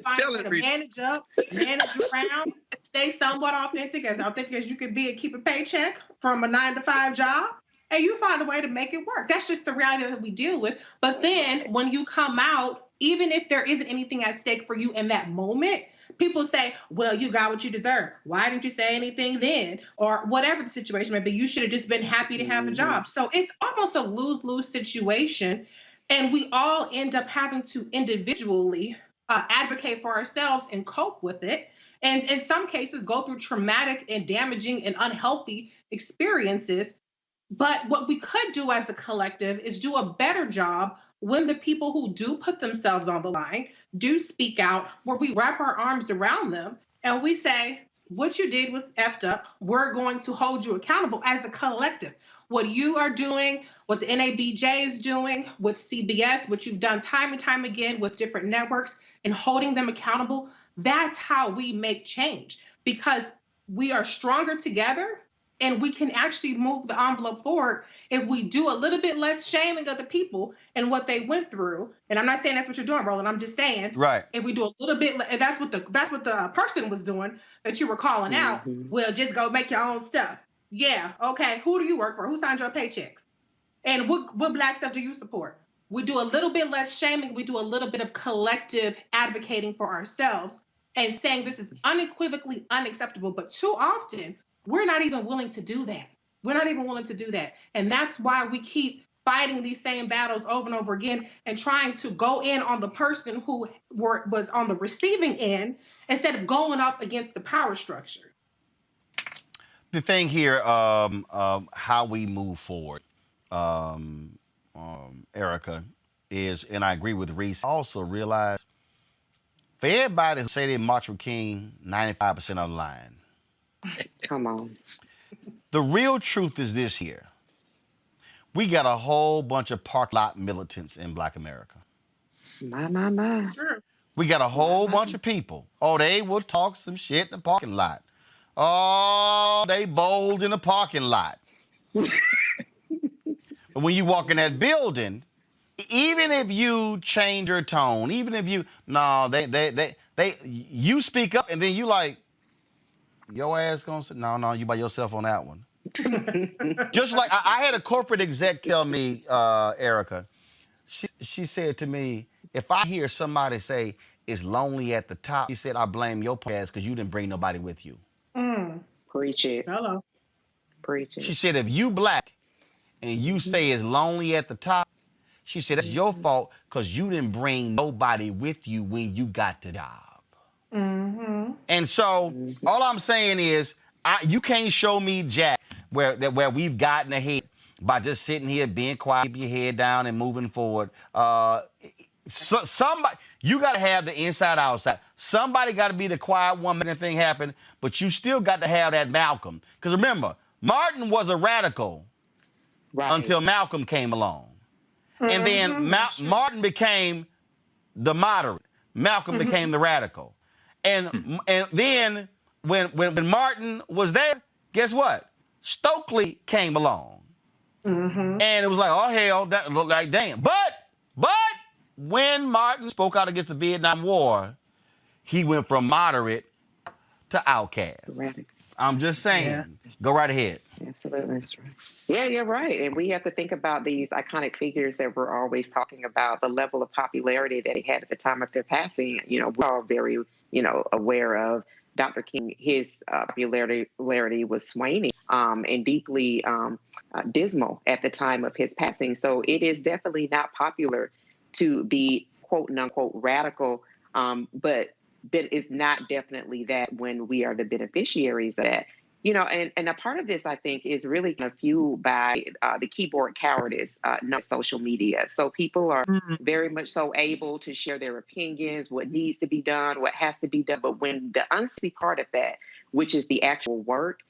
find a way to manage up, manage around, stay somewhat authentic as you could be, and keep a paycheck from a 9-to-5 job. And you find a way to make it work. That's just the reality that we deal with. But then when you come out, even if there isn't anything at stake for you in that moment, people say, well, you got what you deserve. Why didn't you say anything then? Or whatever the situation may be, you should have just been happy to have a job. So it's almost a lose-lose situation. And we all end up having to individually advocate for ourselves and cope with it. And in some cases, go through traumatic and damaging and unhealthy experiences. But what we could do as a collective is do a better job when the people who do put themselves on the line do speak out, where we wrap our arms around them and we say, what you did was effed up. We're going to hold you accountable as a collective. What you are doing, what the NABJ is doing, with CBS, what you've done time and time again with different networks and holding them accountable, that's how we make change, because we are stronger together and we can actually move the envelope forward if we do a little bit less shaming of the people and what they went through. And I'm not saying that's what you're doing, Roland. I'm just saying, right, if we do a little bit, that's what the person was doing that you were calling out. Well, just go make your own stuff. Yeah, okay. Who do you work for? Who signed your paychecks? And what Black stuff do you support? We do a little bit less shaming. We do a little bit of collective advocating for ourselves and saying this is unequivocally unacceptable. But too often, we're not even willing to do that. We're not even willing to do that. And that's why we keep fighting these same battles over and over again and trying to go in on the person who was on the receiving end instead of going up against the power structure. The thing here, how we move forward, Erica, is, and I agree with Reese, also realize for everybody who say they Martin Luther King, 95% of the line. Come on. The real truth is this here. We got a whole bunch of park lot militants in Black America. My. Sure. We got a whole bunch of people. Oh, they will talk some shit in the parking lot. Oh, they bold in the parking lot. But when you walk in that building, even if you change your tone, even if you, you speak up and then you like, your ass gonna say, no, you by yourself on that one. Just like I had a corporate exec tell me, Erica, she said to me, if I hear somebody say it's lonely at the top, she said, I blame your ass because you didn't bring nobody with you. Preach it. Hello. Preach it. She said, if you Black and you say it's lonely at the top, she said, that's your fault because you didn't bring nobody with you when you got the job. And so all I'm saying is, you can't show me Jack where we've gotten ahead by just sitting here being quiet, keep your head down and moving forward. Somebody, you got to have the inside outside. Somebody got to be the quiet one making the thing happen, but you still got to have that Malcolm. Because remember, Martin was a radical until Malcolm came along. And then Martin became the moderate. Malcolm became the radical. And then when Martin was there, guess what? Stokely came along. And it was like, oh, hell, that looked like damn. But when Martin spoke out against the Vietnam War, he went from moderate to outcast. I'm just saying. Yeah. Go right ahead. Absolutely. That's right. Yeah, you're right. And we have to think about these iconic figures that we're always talking about, the level of popularity that he had at the time of their passing. You know, we're all very, aware of Dr. King. His popularity was waning and deeply dismal at the time of his passing. So it is definitely not popular to be quote unquote radical, but it's not definitely that when we are the beneficiaries of that. And a part of this, I think, is really kind of fueled by the keyboard cowardice, not social media. So people are very much so able to share their opinions, what needs to be done, what has to be done. But when the unseen part of that, which is the actual work,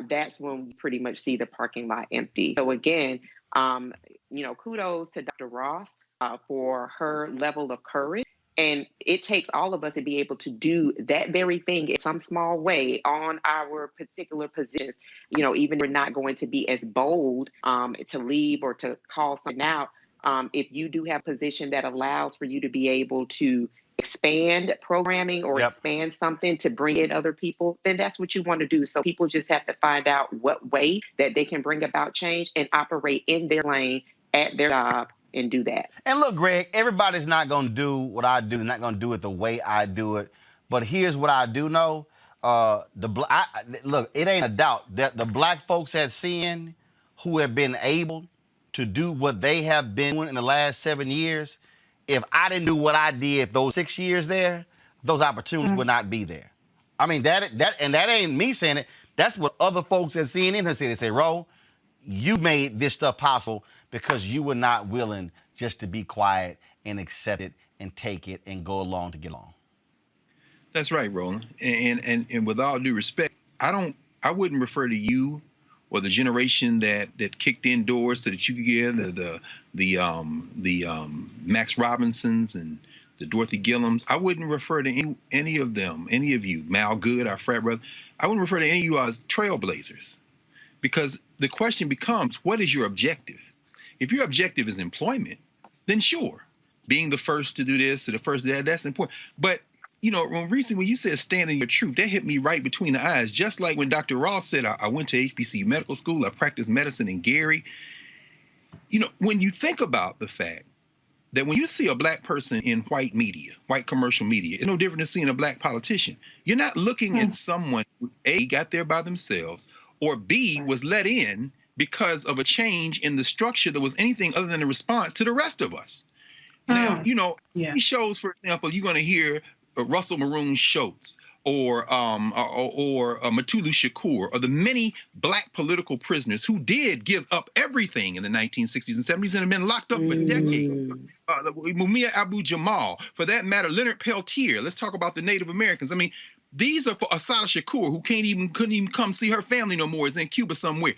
that's when we pretty much see the parking lot empty. So again, kudos to Dr. Ross for her level of courage. And it takes all of us to be able to do that very thing in some small way on our particular positions. Even if we're not going to be as bold to leave or to call something out. If you do have a position that allows for you to be able to expand programming or expand something to bring in other people, then that's what you want to do. So people just have to find out what way that they can bring about change and operate in their lane at their job. And do that. And look, Greg, everybody's not going to do what I do, not going to do it the way I do it. But here's what I do know. Look, it ain't a doubt that the Black folks at CN who have been able to do what they have been doing in the last 7 years, if I didn't do what I did those 6 years there, those opportunities would not be there. I mean, that ain't me saying it. That's what other folks at CNN have said. They say, Ro, you made this stuff possible because you were not willing just to be quiet and accept it and take it and go along to get along. That's right, Roland. And with all due respect, I wouldn't refer to you or the generation that kicked in doors so that you could get the Max Robinsons and the Dorothy Gillums. I wouldn't refer to any of them, any of you, Mal Good, our frat brother. I wouldn't refer to any of you as trailblazers, because the question becomes, what is your objective? If your objective is employment, then sure, being the first to do this or the first to that, that's important. But when you said stand in your truth, that hit me right between the eyes. Just like when Dr. Ross said, I went to HBCU medical school, I practiced medicine in Gary. When you think about the fact that when you see a black person in white media, white commercial media, it's no different than seeing a black politician. You're not looking at someone who A, got there by themselves, or B, was let in because of a change in the structure that was anything other than a response to the rest of us. Now, shows, for example, you're going to hear Russell Maroon Schultz or Mutulu Shakur, or the many black political prisoners who did give up everything in the 1960s and 70s and have been locked up for decades. Mumia Abu-Jamal, for that matter, Leonard Peltier. Let's talk about the Native Americans. I mean, these are for Assata Shakur, who couldn't even come see her family no more, is in Cuba somewhere.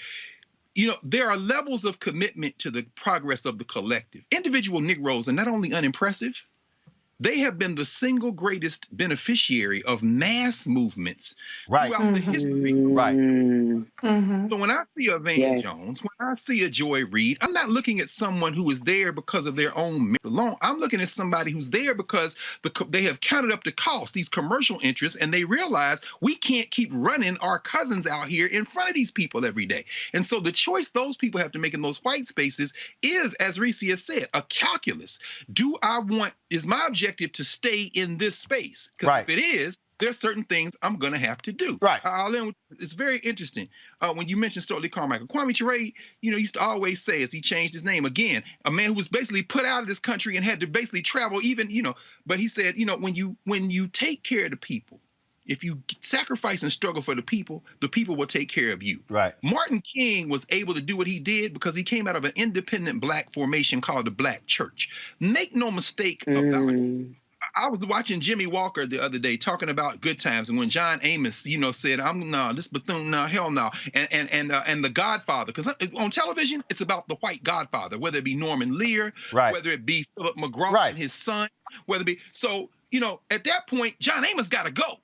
There are levels of commitment to the progress of the collective. Individual Negroes are not only unimpressive, they have been the single greatest beneficiary of mass movements throughout the history. Right. So when I see a Van Jones, when I see a Joy Reid, I'm not looking at someone who is there because of their own merits alone. I'm looking at somebody who's there because they have counted up the cost, these commercial interests, and they realize we can't keep running our cousins out here in front of these people every day. And so the choice those people have to make in those white spaces is, as Reese has said, a calculus. Is my objective to stay in this space? Because if it is, there's certain things I'm going to have to do. Right. It's very interesting. When you mentioned Stokely Carmichael, Kwame Ture, used to always say, as he changed his name again, a man who was basically put out of this country and had to basically travel even, but he said, when you take care of the people, if you sacrifice and struggle for the people will take care of you. Right. Martin King was able to do what he did because he came out of an independent black formation called the Black Church. Make no mistake about it. I was watching Jimmy Walker the other day talking about Good Times, and when John Amos, said, this Bethune, no, hell no, and the Godfather, because on television it's about the white Godfather, whether it be Norman Lear, whether it be Philip McGraw and his son, whether it be at that point John Amos got to go.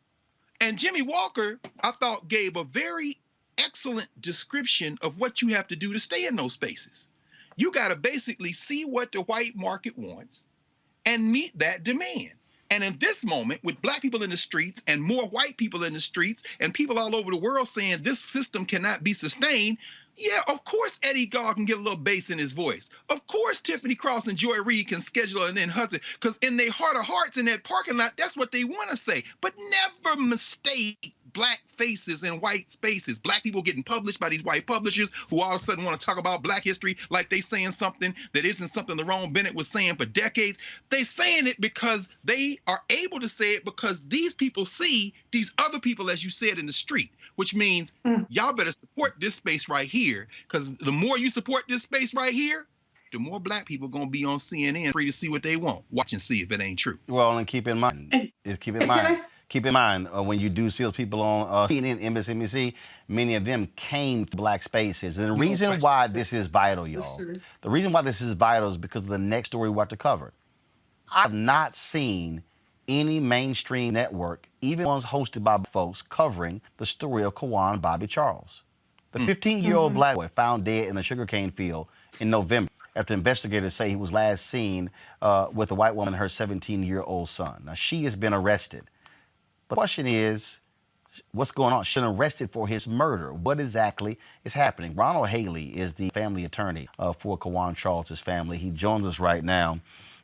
And Jimmy Walker, I thought, gave a very excellent description of what you have to do to stay in those spaces. You got to basically see what the white market wants and meet that demand. And in this moment, with black people in the streets and more white people in the streets and people all over the world saying this system cannot be sustained, yeah, of course Eddie Gall can get a little bass in his voice. Of course Tiffany Cross and Joy Reid can schedule and then Hudson, because in their heart of hearts in that parking lot, that's what they want to say. But never mistake black faces in white spaces. Black people getting published by these white publishers who all of a sudden want to talk about black history like they saying something that isn't something Lerone Bennett was saying for decades. They saying it because they are able to say it because these people see these other people, as you said, in the street, which means y'all better support this space right here, because the more you support this space right here, the more black people going to be on CNN free to see what they want. Watch and see if it ain't true. Well, and keep in mind, when you do see those people on CNN, MSNBC, many of them came to black spaces. And the reason why this is vital, y'all, the reason why this is vital is because of the next story we're about to cover. I've not seen any mainstream network, even ones hosted by folks, covering the story of Quawan Bobby Charles. The 15-year-old black boy found dead in a sugarcane field in November after investigators say he was last seen with a white woman and her 17-year-old son. Now, she has been arrested. But the question is, what's going on? She's been arrested for his murder. What exactly is happening? Ronald Haley is the family attorney for Quawan Charles' family. He joins us right now.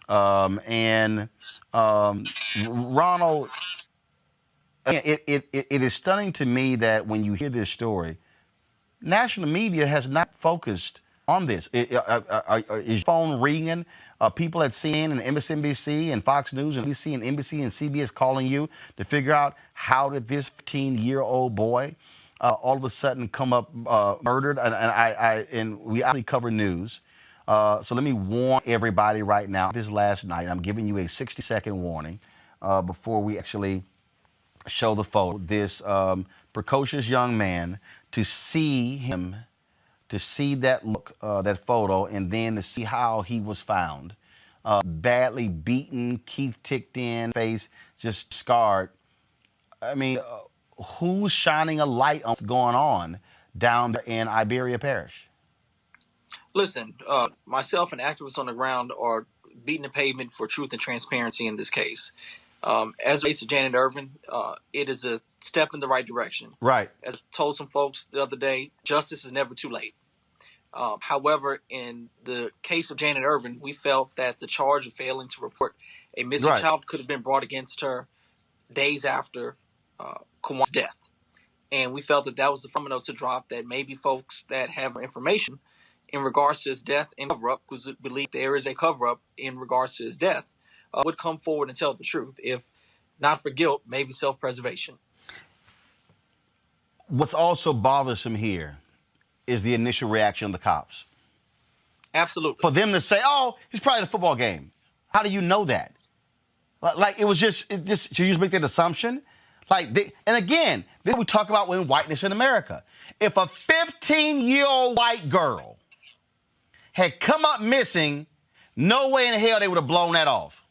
Ronald, it is stunning to me that when you hear this story, national media has not focused on this. Is your phone ringing? People at CNN and MSNBC and Fox News and NBC and NBC and CBS calling you to figure out how did this 15-year-old boy all of a sudden come up murdered? And we actually cover news. So let me warn everybody right now. This last night, I'm giving you a 60-second warning before we actually show the photo. This precocious young man, to see him, to see that look, that photo, and then to see how he was found. Badly beaten, teeth ticked in, face just scarred. I mean, who's shining a light on what's going on down there in Iberia Parish? Listen, myself and activists on the ground are beating the pavement for truth and transparency in this case. As it relates to Janet Irvin, it is a step in the right direction. Right. As I told some folks the other day, justice is never too late. However, in the case of Janet Irvin, we felt that the charge of failing to report a missing child could have been brought against her days after Quawan's death. And we felt that that was the domino to drop, that maybe folks that have information in regards to his death and cover-up, because we believe there is a cover-up in regards to his death, would come forward and tell the truth. If not for guilt, maybe self-preservation. What's also bothersome here is the initial reaction of the cops. Absolutely. For them to say, oh, he's probably at a football game. How do you know that? Like, it just, should you just make that assumption? Like, and again, this is what we talk about when whiteness in America. If a 15-year-old white girl had come up missing, no way in hell they would have blown that off.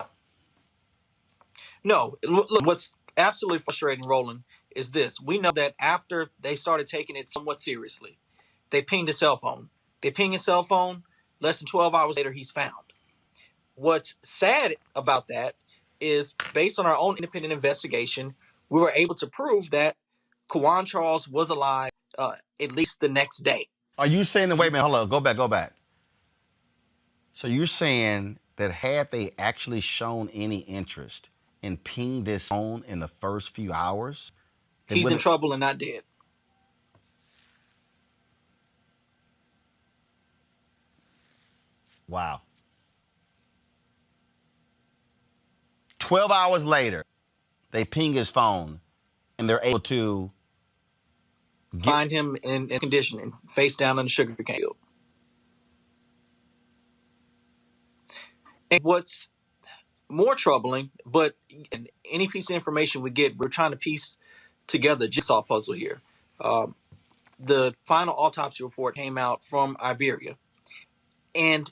No, look, what's absolutely frustrating, Roland, is this. We know that after they started taking it somewhat seriously, they pinged his cell phone. They ping his cell phone, less than 12 hours later, he's found. What's sad about that is, based on our own independent investigation, we were able to prove that Quawan Charles was alive at least the next day. Are you saying that, wait a minute, hold on, go back. So you're saying that had they actually shown any interest in pinging this phone in the first few hours, he's in trouble and not dead. Wow. 12 hours later, they ping his phone, and they're able to find him in condition and face down in the sugar cane field. And what's more troubling, but any piece of information we get, we're trying to piece together a jigsaw puzzle here. The final autopsy report came out from Iberia, and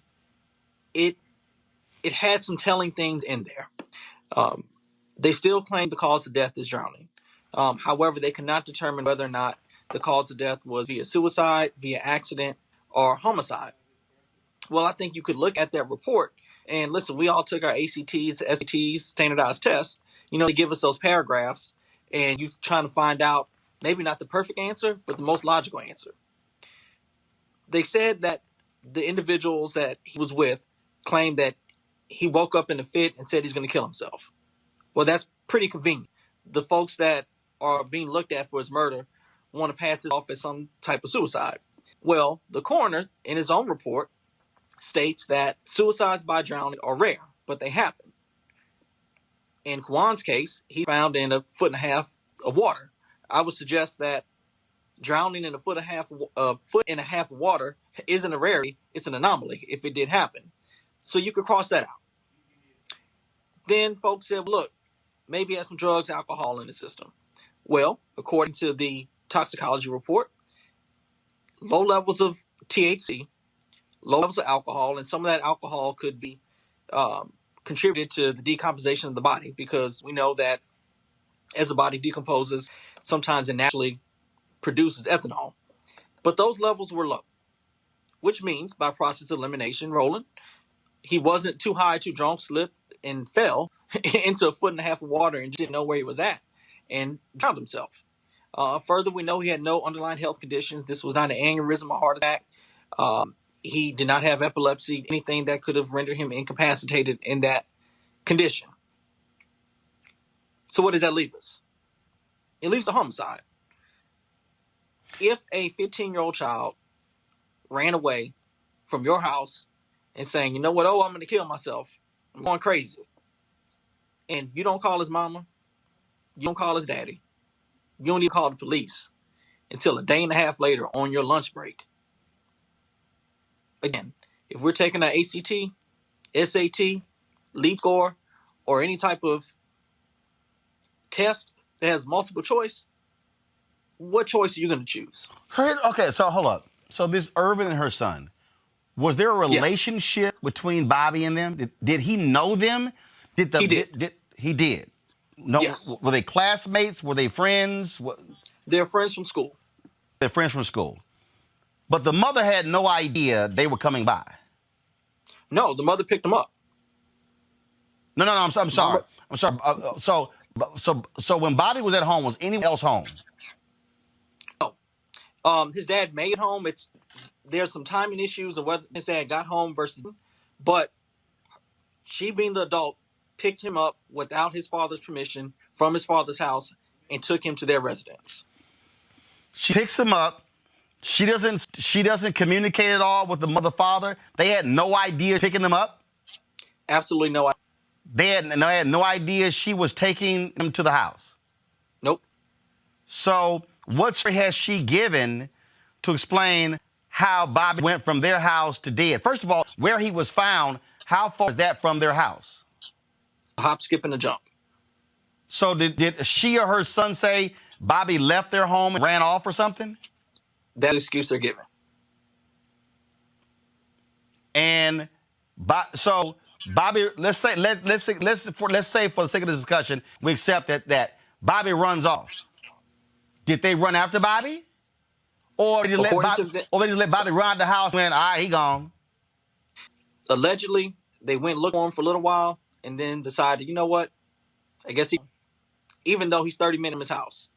it had some telling things in there. They still claim the cause of death is drowning. However, they cannot determine whether or not the cause of death was via suicide, via accident, or homicide. Well, I think you could look at that report and listen, we all took our ACTs, SATs, standardized tests. You know, they give us those paragraphs, and you're trying to find out maybe not the perfect answer, but the most logical answer. They said that the individuals that he was with claimed that he woke up in a fit and said he's going to kill himself. Well, that's pretty convenient. The folks that are being looked at for his murder want to pass it off as some type of suicide. Well, the coroner, in his own report, states that suicides by drowning are rare, but they happen. In Quawan's case, he's found in 1.5 feet of water. I would suggest that drowning in 1.5 feet of water isn't a rarity, it's an anomaly if it did happen. So you could cross that out. Then folks said, look, maybe he has some drugs, alcohol in the system. Well, according to the toxicology report, low levels of THC, low levels of alcohol, and some of that alcohol could be contributed to the decomposition of the body, because we know that as the body decomposes, sometimes it naturally produces ethanol. But those levels were low, which means by process of elimination, Roland, he wasn't too high, too drunk, slipped and fell into 1.5 feet of water and didn't know where he was at and drowned himself. Further, we know he had no underlying health conditions. This was not an aneurysm or heart attack. He did not have epilepsy, anything that could have rendered him incapacitated in that condition. So what does that leave us? It leaves a homicide. If a 15-year-old child ran away from your house and saying, you know what, I'm going to kill myself, I'm going crazy, and you don't call his mama, you don't call his daddy, you don't even call the police until 1.5 days later on your lunch break. Again, if we're taking an ACT, SAT, LEAP score, or any type of test that has multiple choice, what choice are you going to choose? So hold up. So this Irvin and her son, was there a relationship between Bobby and them? Did he know them? He did. He did. No. Yes. Were they classmates? Were they friends? They're friends from school. They're friends from school. But the mother had no idea they were coming by. No, the mother picked them up. No. I'm sorry. I'm sorry. So when Bobby was at home, was anyone else home? No. His dad made it home. There's some timing issues of whether his dad got home versus, but she, being the adult, picked him up without his father's permission from his father's house and took him to their residence. She picks him up. She doesn't communicate at all with the mother father. They had no idea picking them up. Absolutely no idea. They had no idea she was taking them to the house. Nope. So what story has she given to explain how Bobby went from their house to dead? First of all, where he was found, how far is that from their house? A hop, skip, and a jump. So did she or her son say Bobby left their home and ran off or something? That excuse they're giving. And so Bobby, let's say for the sake of the discussion, we accept that Bobby runs off. Did they run after Bobby? Or did they just let Bobby run out the house and went, all right, he gone? Allegedly, they went looking for him for a little while and then decided, you know what? I guess even though he's 30 minutes from his house.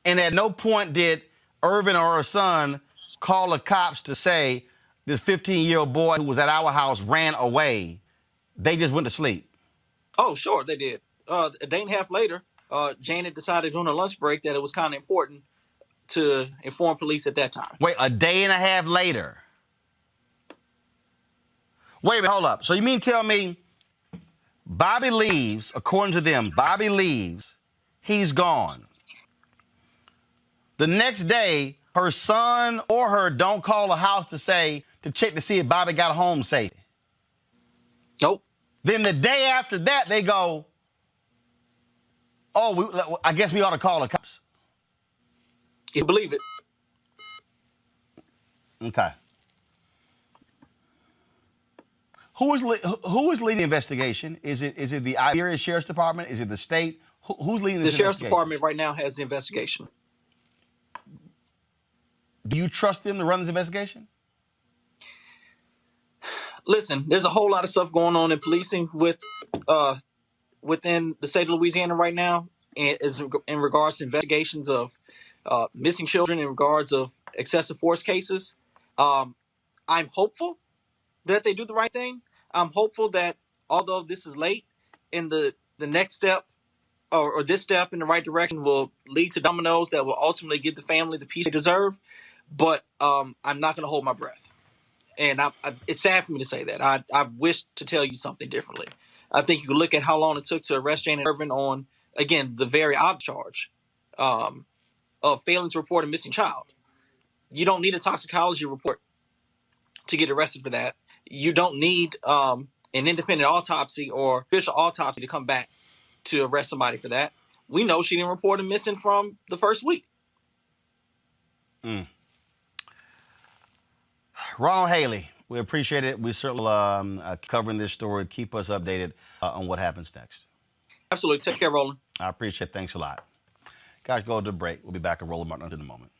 And at no point did Irvin or her son call the cops to say this 15-year-old boy who was at our house ran away. They just went to sleep. Oh, sure, they did. A day and a half later, Janet decided on a lunch break that it was kind of important to inform police at that time. Wait, a day and a half later? Wait a minute, hold up. So you mean tell me Bobby leaves, according to them, Bobby leaves, he's gone. The next day, her son or her don't call the house to check to see if Bobby got home safe. Nope. Then the day after that, they go, oh, I guess we ought to call the cops. You believe it. Okay. Who is leading the investigation? Is it the Iberia Sheriff's Department? Is it the state? Who's leading this investigation? The Sheriff's Department right now has the investigation. Do you trust them to run this investigation? Listen, there's a whole lot of stuff going on in policing within the state of Louisiana right now, and in regards to investigations of missing children, in regards of excessive force cases. I'm hopeful that they do the right thing. I'm hopeful that although this is late, in the next step or this step in the right direction will lead to dominoes that will ultimately give the family the peace they deserve. But I'm not going to hold my breath. And it's sad for me to say that. I wish to tell you something differently. I think you can look at how long it took to arrest Janet Irvin on, again, the very odd charge of failing to report a missing child. You don't need a toxicology report to get arrested for that. You don't need an independent autopsy or official autopsy to come back to arrest somebody for that. We know she didn't report him missing from the first week. Ronald Haley, we appreciate it. We certainly covering this story. Keep us updated on what happens next. Absolutely. Take care, Roland. I appreciate it. Thanks a lot. Guys, go to the break. We'll be back at Roland Martin in a moment.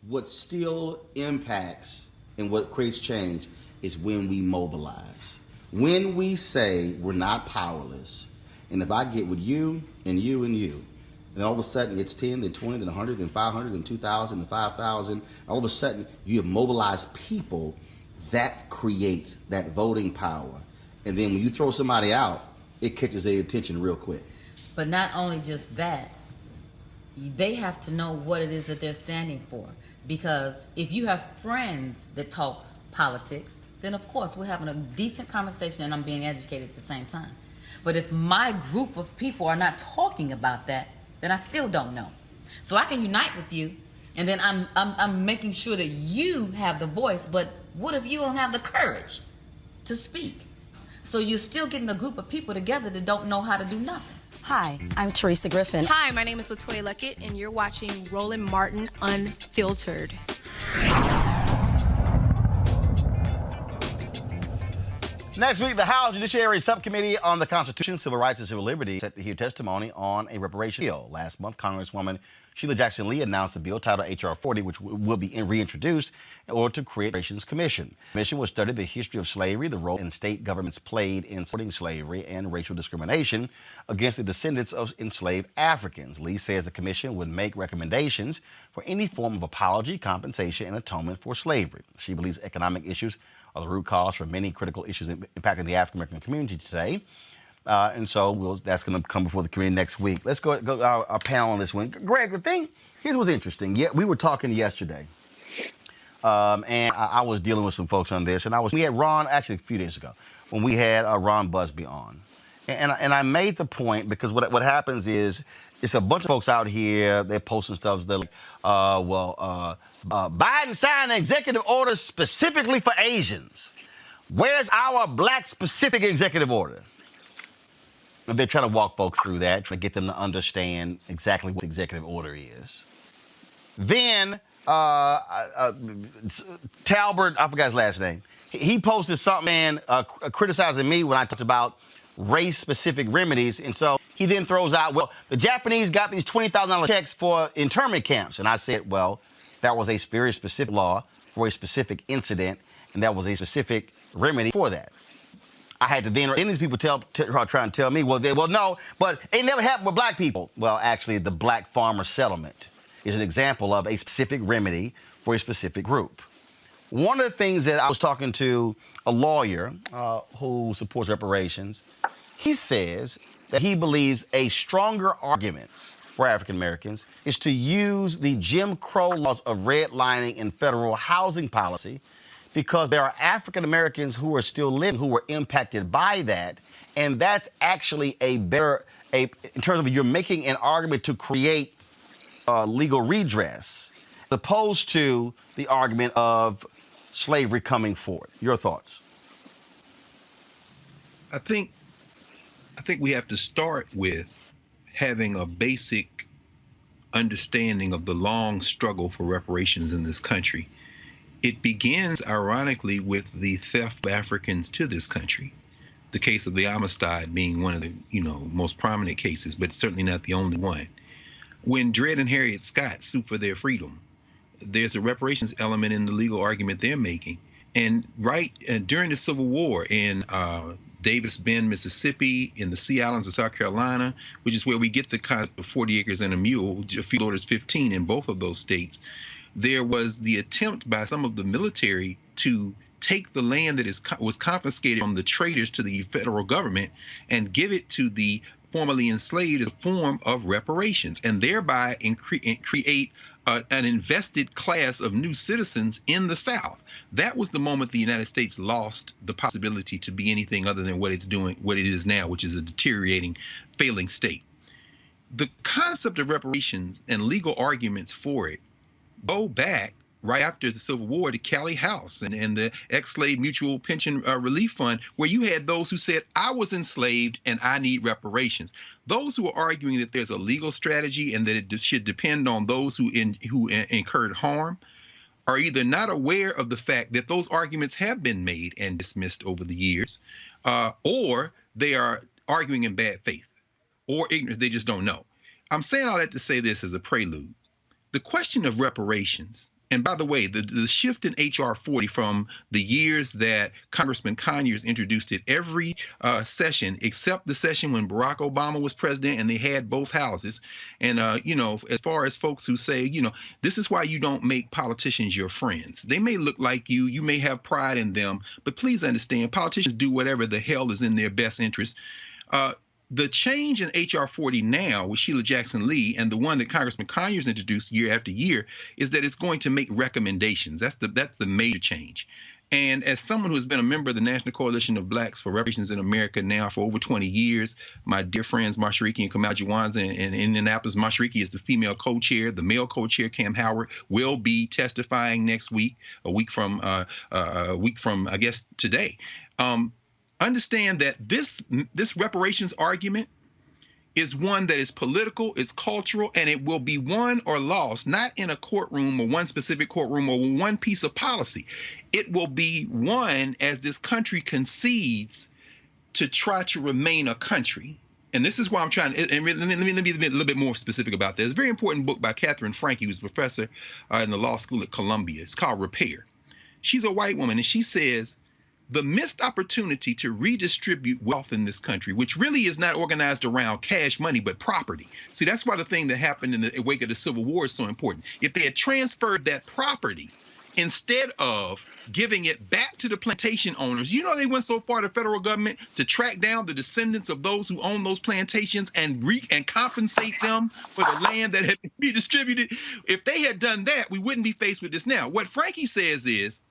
What still impacts and what creates change is when we mobilize. When we say we're not powerless, and if I get with you and you and you, and all of a sudden it's 10, then 20, then 100, then 500, then 2,000, then 5,000. All of a sudden you have mobilized people. That creates that voting power. And then when you throw somebody out, it catches their attention real quick. But not only just that, they have to know what it is that they're standing for. Because if you have friends that talks politics, then of course we're having a decent conversation and I'm being educated at the same time. But if my group of people are not talking about that, then I still don't know. So I can unite with you, And then I'm making sure that you have the voice, but what if you don't have the courage to speak? So you're still getting a group of people together that don't know how to do nothing. Hi, I'm Teresa Griffin. Hi, my name is LaToya Luckett, and you're watching Roland Martin Unfiltered. Next week, the House Judiciary Subcommittee on the Constitution, Civil Rights, and Civil Liberties set to hear testimony on a reparations bill. Last month, Congresswoman Sheila Jackson Lee announced the bill titled H.R. 40, which will be reintroduced in order to create a reparations commission. The commission will study the history of slavery, the role state governments played in supporting slavery, and racial discrimination against the descendants of enslaved Africans. Lee says the commission would make recommendations for any form of apology, compensation, and atonement for slavery. She believes economic issues are the root cause for many critical issues impacting the African American community today. And so that's going to come before the committee next week. Let's go our panel on this one. Greg, here's what's interesting. Yeah, we were talking yesterday, and I was dealing with some folks on this, and we had Ron, actually a few days ago, when we had Ron Busby on. And I made the point because what happens is it's a bunch of folks out here, they're posting stuff, they're like, Biden signed an executive order specifically for Asians. Where's our black specific executive order? And they're trying to walk folks through that, trying to get them to understand exactly what the executive order is. Then Talbert, I forgot his last name, he posted something criticizing me when I talked about race-specific remedies. And so he then throws out, well, the Japanese got these $20,000 checks for internment camps. And I said, well, that was a very specific law for a specific incident, and that was a specific remedy for that. I had to then these people try and tell me, well, no, but it never happened with black people. Well, actually, the black farmer settlement is an example of a specific remedy for a specific group. One of the things that I was talking to a lawyer who supports reparations, he says that he believes a stronger argument for African Americans is to use the Jim Crow laws of redlining in federal housing policy, because there are African Americans who are still living who were impacted by that. And that's actually in terms of you're making an argument to create legal redress, as opposed to the argument of slavery coming forward. Your thoughts? I think we have to start with having a basic understanding of the long struggle for reparations in this country. It begins, ironically, with the theft of Africans to this country. The case of the Amistad being one of the, most prominent cases, but certainly not the only one. When Dred and Harriet Scott sued for their freedom, there's a reparations element in the legal argument they're making. And during the Civil War in Davis Bend, Mississippi, in the Sea Islands of South Carolina, which is where we get the concept of 40 acres and a mule, field orders 15 in both of those states, there was the attempt by some of the military to take the land that was confiscated from the traders to the federal government and give it to the formerly enslaved as a form of reparations, and thereby create an invested class of new citizens in the South. That was the moment the United States lost the possibility to be anything other than what it is now, which is a deteriorating, failing state. The concept of reparations and legal arguments for it go back right after the Civil War to Callie House and the ex-slave mutual pension relief fund, where you had those who said, I was enslaved and I need reparations. Those who are arguing that there's a legal strategy and that it should depend on those who incurred harm are either not aware of the fact that those arguments have been made and dismissed over the years, or they are arguing in bad faith or ignorance. They just don't know. I'm saying all that to say this as a prelude. The question of reparations, and by the way, the shift in H.R. 40 from the years that Congressman Conyers introduced it every session, except the session when Barack Obama was president and they had both houses. And, as far as folks who say, this is why you don't make politicians your friends. They may look like you. You may have pride in them. But please understand, politicians do whatever the hell is in their best interest. The change in H.R. 40 now with Sheila Jackson Lee and the one that Congressman Conyers introduced year after year is that it's going to make recommendations. That's the major change. And as someone who has been a member of the National Coalition of Blacks for Reparations in America now for over 20 years, my dear friends Mashariki and Kamal Jawanza in Indianapolis, Mashariki is the female co-chair. The male co-chair, Cam Howard, will be testifying next week, a week from I guess today. Understand that this reparations argument is one that is political, it's cultural, and it will be won or lost, not in a courtroom or one specific courtroom or one piece of policy. It will be won as this country concedes to try to remain a country. And this is why I'm trying to, and let me be a little bit more specific about this. It's a very important book by Catherine Franke, who's a professor in the law school at Columbia. It's called Repair. She's a white woman, and she says, the missed opportunity to redistribute wealth in this country, which really is not organized around cash money, but property. See, that's why the thing that happened in the wake of the Civil War is so important. If they had transferred that property instead of giving it back to the plantation owners, you know, they went so far, the federal government, to track down the descendants of those who own those plantations and compensate them for the land that had been redistributed. If they had done that, we wouldn't be faced with this now. What Franke says is,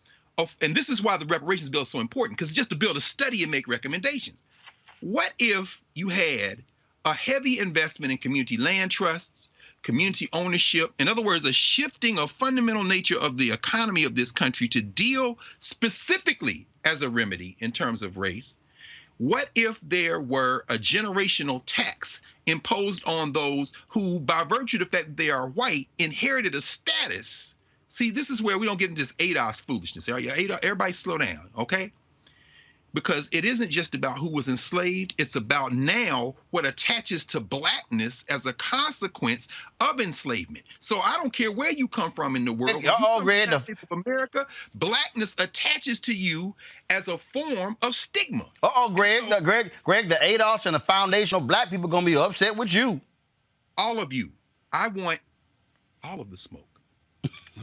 and this is why the reparations bill is so important, because it's just a bill to study and make recommendations. What if you had a heavy investment in community land trusts, community ownership, in other words, a shifting of fundamental nature of the economy of this country to deal specifically as a remedy in terms of race? What if there were a generational tax imposed on those who, by virtue of the fact that they are white, inherited a status? See, this is where we don't get into this ADOS foolishness. Everybody slow down, okay? Because it isn't just about who was enslaved. It's about now what attaches to blackness as a consequence of enslavement. So I don't care where you come from in the world. Greg, of America, blackness attaches to you as a form of stigma. Greg, the ADOS and the foundational black people going to be upset with you. All of you. I want all of the smoke.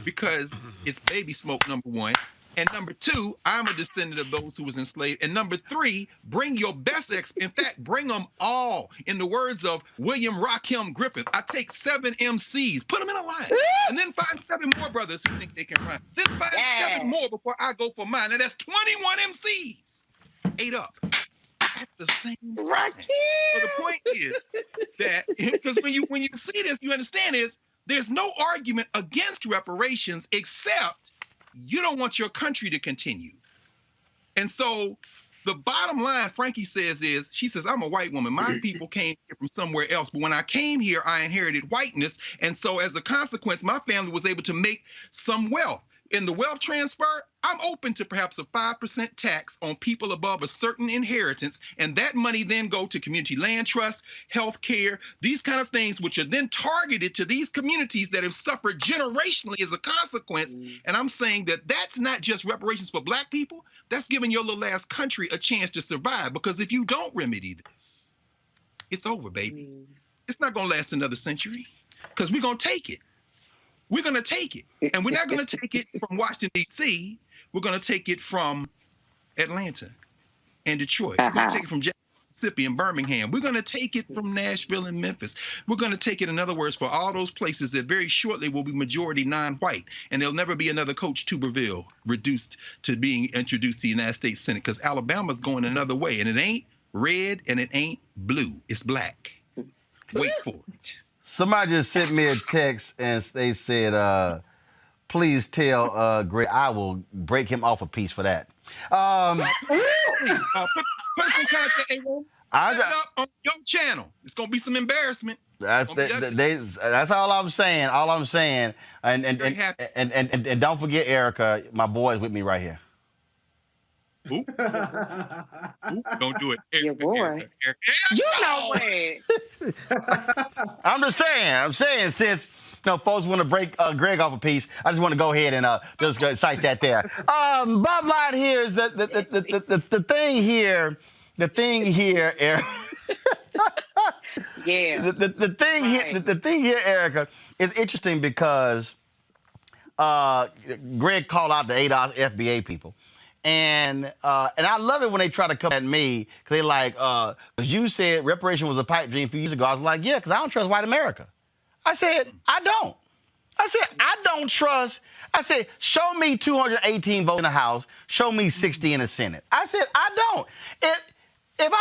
Because it's baby smoke, number one. And number two, I'm a descendant of those who was enslaved. And number three, bring your best in fact, bring them all. In the words of William Rakim Griffith, I take 7 MCs, put them in a line, and then find 7 more brothers who think they can rhyme. Then find 7 more before I go for mine. And that's 21 MCs. 8 up. At the same time. So the point is that, because when you see this, you understand is, there's no argument against reparations except you don't want your country to continue. And so the bottom line, Franke says, is, she says, I'm a white woman. My people came here from somewhere else. But when I came here, I inherited whiteness. And so as a consequence, my family was able to make some wealth. In the wealth transfer, I'm open to perhaps a 5% tax on people above a certain inheritance, and that money then go to community land trusts, health care, these kind of things, which are then targeted to these communities that have suffered generationally as a consequence. And I'm saying that that's not just reparations for black people, that's giving your little ass country a chance to survive, because if you don't remedy this, it's over, baby. It's not going to last another century, because we're going to take it. We're going to take it. And we're not going to take it from Washington, D.C. We're going to take it from Atlanta and Detroit. We're going to take it from Mississippi and Birmingham. We're going to take it from Nashville and Memphis. We're going to take it, in other words, for all those places that very shortly will be majority non-white. And there'll never be another Coach Tuberville reduced to being introduced to the United States Senate, because Alabama's going another way. And it ain't red and it ain't blue. It's black. Wait for it. Somebody just sent me a text and they said, please tell Greg I will break him off a piece for that. Put some content up on your channel. It's going to be some embarrassment. That's all I'm saying. All I'm saying. And don't forget, Erica, my boy is with me right here. Oop. Don't do it. Your boy. Erica. You know it. I'm just saying. I'm saying, since folks want to break Greg off a piece, I just want to go ahead and just cite that there. Bottom line here is that the thing here, Erica. Yeah. The thing here, Erica, is interesting because Greg called out the ADOS FBA people. And I love it when they try to come at me, because they like, because you said reparation was a pipe dream a few years ago. I was like, yeah, because I don't trust white America. I said, I don't. I said, I don't trust. I said, show me 218 votes in the House. Show me 60 in the Senate. I said, I don't. If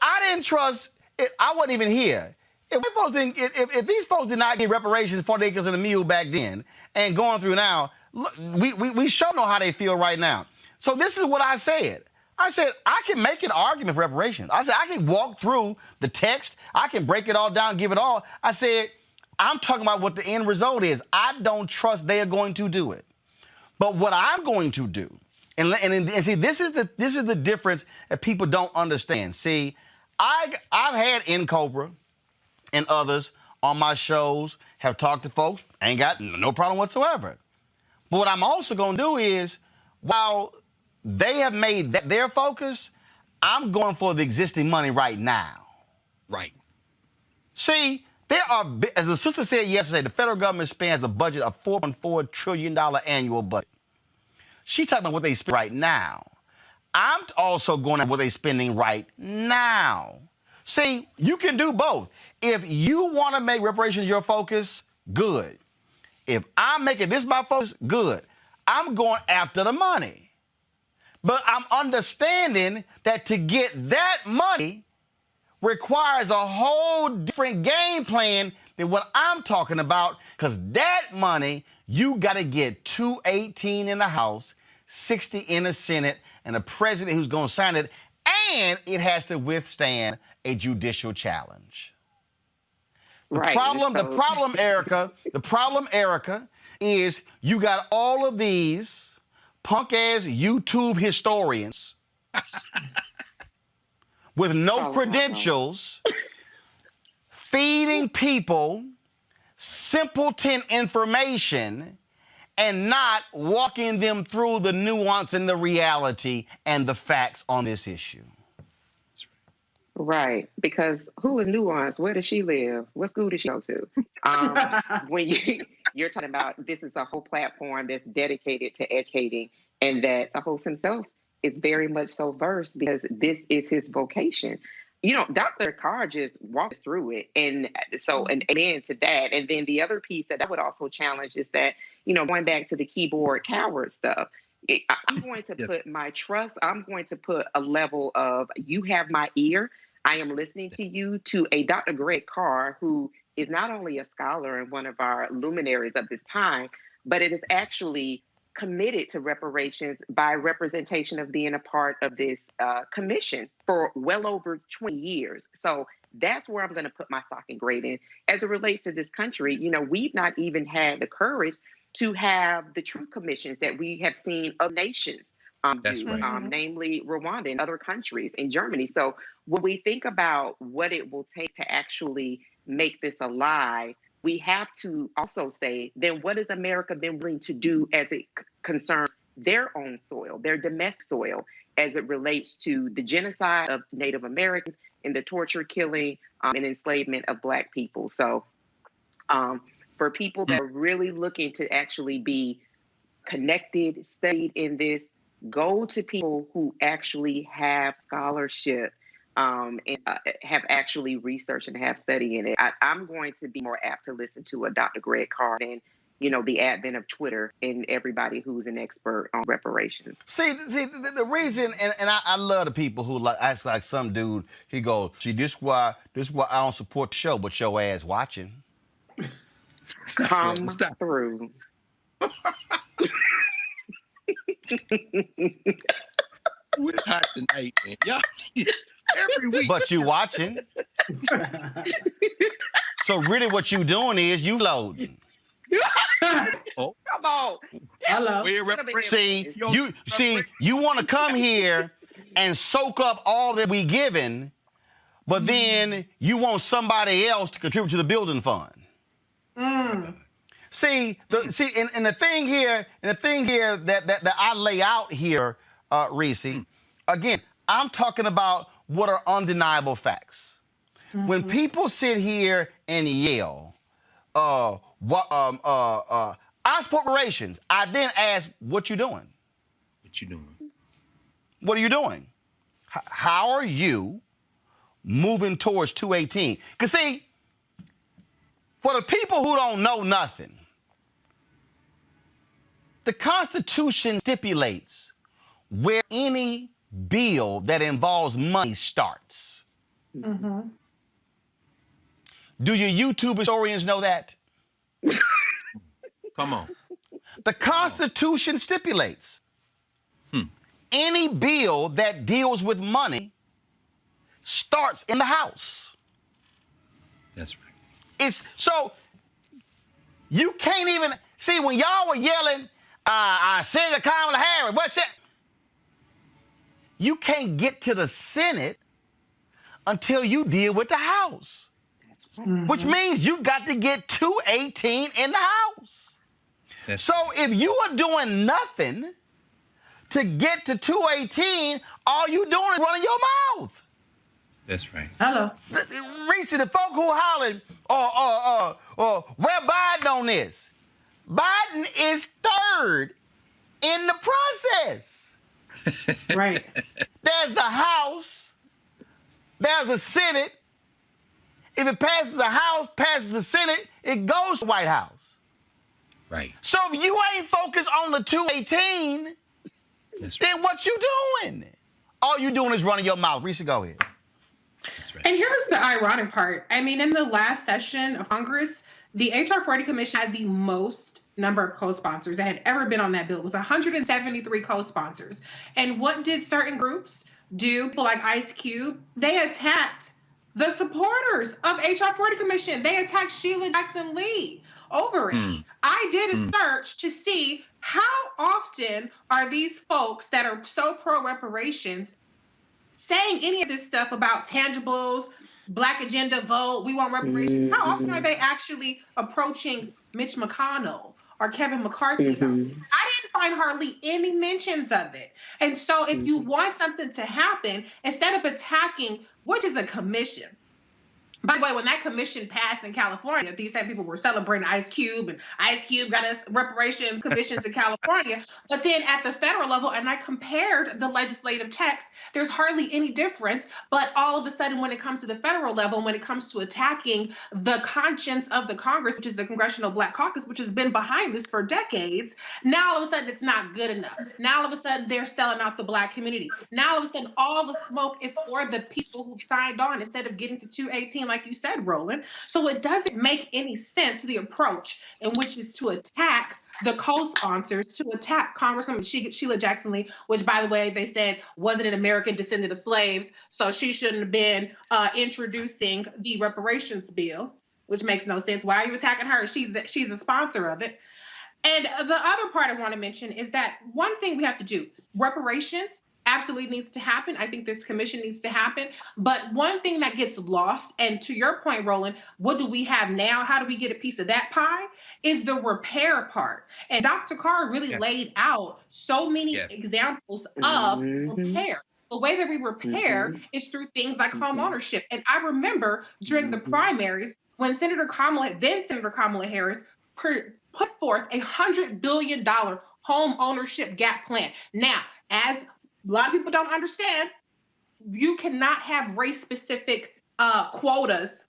I didn't trust, I wasn't even here. If these folks did not get reparations, 40 acres and a mule back then, and going through now, look, we sure know how they feel right now. So this is what I said. I said, I can make an argument for reparations. I said, I can walk through the text. I can break it all down, give it all. I said, I'm talking about what the end result is. I don't trust they are going to do it. But what I'm going to do, and see, this is the difference that people don't understand. See, I've had Cobra and others on my shows, have talked to folks, ain't got no problem whatsoever. But what I'm also going to do is, while they have made that their focus, I'm going for the existing money right now. Right. See, there are, as the sister said yesterday, the federal government spends a budget of $4.4 trillion annual budget. She's talking about what they spend right now. I'm also going at what they're spending right now. See, you can do both. If you want to make reparations your focus, good. If I'm making this my focus, good. I'm going after the money. But I'm understanding that to get that money requires a whole different game plan than what I'm talking about, because that money, you got to get 218 in the House, 60 in the Senate, and a president who's going to sign it, and it has to withstand a judicial challenge. The problem, Erica, is you got all of these punk-ass YouTube historians with no credentials feeding people simpleton information and not walking them through the nuance and the reality and the facts on this issue. Right, because who is Nuance? Where does she live? What school does she go to? When you're talking about this is a whole platform that's dedicated to educating, and that the host himself is very much so versed because this is his vocation. You know, Dr. Carr just walks through it. And so, and amen to that. And then the other piece that I would also challenge is that, you know, going back to the keyboard coward stuff, I'm going to put my trust, I'm going to put a level of, you have my ear, I am listening to you, to a Dr. Greg Carr, who is not only a scholar and one of our luminaries of this time, but it is actually committed to reparations by representation of being a part of this commission for well over 20 years. So that's where I'm going to put my stock and grade in. As it relates to this country, you know, we've not even had the courage to have the true commissions that we have seen of nations do, namely Rwanda and other countries in Germany. So when we think about what it will take to actually make this alive, we have to also say, then what has America been willing to do as it concerns their own soil, their domestic soil, as it relates to the genocide of Native Americans and the torture, killing, and enslavement of Black people. So for people that are really looking to actually be connected, studied in this, go to people who actually have scholarship and have actually researched and have studied in it. I'm going to be more apt to listen to a Dr. Greg Carr than, you know, the advent of Twitter and everybody who's an expert on reparations. See, the reason, and I love the people who ask like some dude, he goes, see, this is why I don't support the show, but your ass watching. Come through. We're hot tonight, man. Yeah, every week. But you watching. So really what you doing is you loading. Oh. Come on. Hello. You want to come here and soak up all that we given, but then you want somebody else to contribute to the building fund. See, and the thing here that I lay out here, Reese, again, I'm talking about what are undeniable facts. When people sit here and yell, I support reparations, I then ask, what you doing? What you doing? What are you doing? How are you moving towards 218? Because see, for the people who don't know nothing, The Constitution stipulates where any bill that involves money starts. Mm-hmm. Do your YouTube historians know that? Come on. The Constitution stipulates any bill that deals with money starts in the House. That's right. It's so you can't even see when y'all were yelling, Senator Kamala Harris, what's that? You can't get to the Senate until you deal with the House. That's right. Which means you got to get 218 in the House. So if you are doing nothing to get to 218, all you doing is running your mouth. That's right. Hello. Reese, the folk who hollering, where Biden on this? Biden is third in the process. Right. There's the House. There's the Senate. If it passes the House, passes the Senate, it goes to the White House. Right. So if you ain't focused on the 218, then what you doing? All you doing is running your mouth. Reese, go ahead. That's right. And here's the ironic part. I mean, in the last session of Congress, the HR 40 Commission had the most number of co-sponsors that had ever been on that bill. It was 173 co-sponsors. And what did certain groups do? People like Ice Cube, they attacked the supporters of HR 40 Commission. They attacked Sheila Jackson Lee over it. I did a search to see how often are these folks that are so pro reparations saying any of this stuff about tangibles, Black agenda vote, we want reparations. How often are they actually approaching Mitch McConnell or Kevin McCarthy about this? I didn't find hardly any mentions of it. And so if you want something to happen, instead of attacking, which is a commission. By the way, when that commission passed in California, these same people were celebrating Ice Cube, and Ice Cube got us reparations commissions in California. But then at the federal level, and I compared the legislative text, there's hardly any difference. But all of a sudden, when it comes to the federal level, when it comes to attacking the conscience of the Congress, which is the Congressional Black Caucus, which has been behind this for decades, now all of a sudden it's not good enough. Now all of a sudden they're selling out the Black community. Now all of a sudden all the smoke is for the people who signed on instead of getting to 218 like you said, Roland. So it doesn't make any sense, the approach in which is to attack the co-sponsors, to attack Congresswoman Sheila Jackson Lee, which, by the way, they said wasn't an American descendant of slaves, so she shouldn't have been introducing the reparations bill, which makes no sense. Why are you attacking her? She's the sponsor of it. And the other part I want to mention is that one thing we have to do, reparations absolutely needs to happen. I think this commission needs to happen. But one thing that gets lost, and to your point, Roland, what do we have now? How do we get a piece of that pie? Is the repair part. And Dr. Carr really laid out so many examples of repair. The way that we repair is through things like home ownership. And I remember during the primaries when Senator Kamala Harris put forth $100 billion home ownership gap plan. Now, as a lot of people don't understand, you cannot have race-specific quotas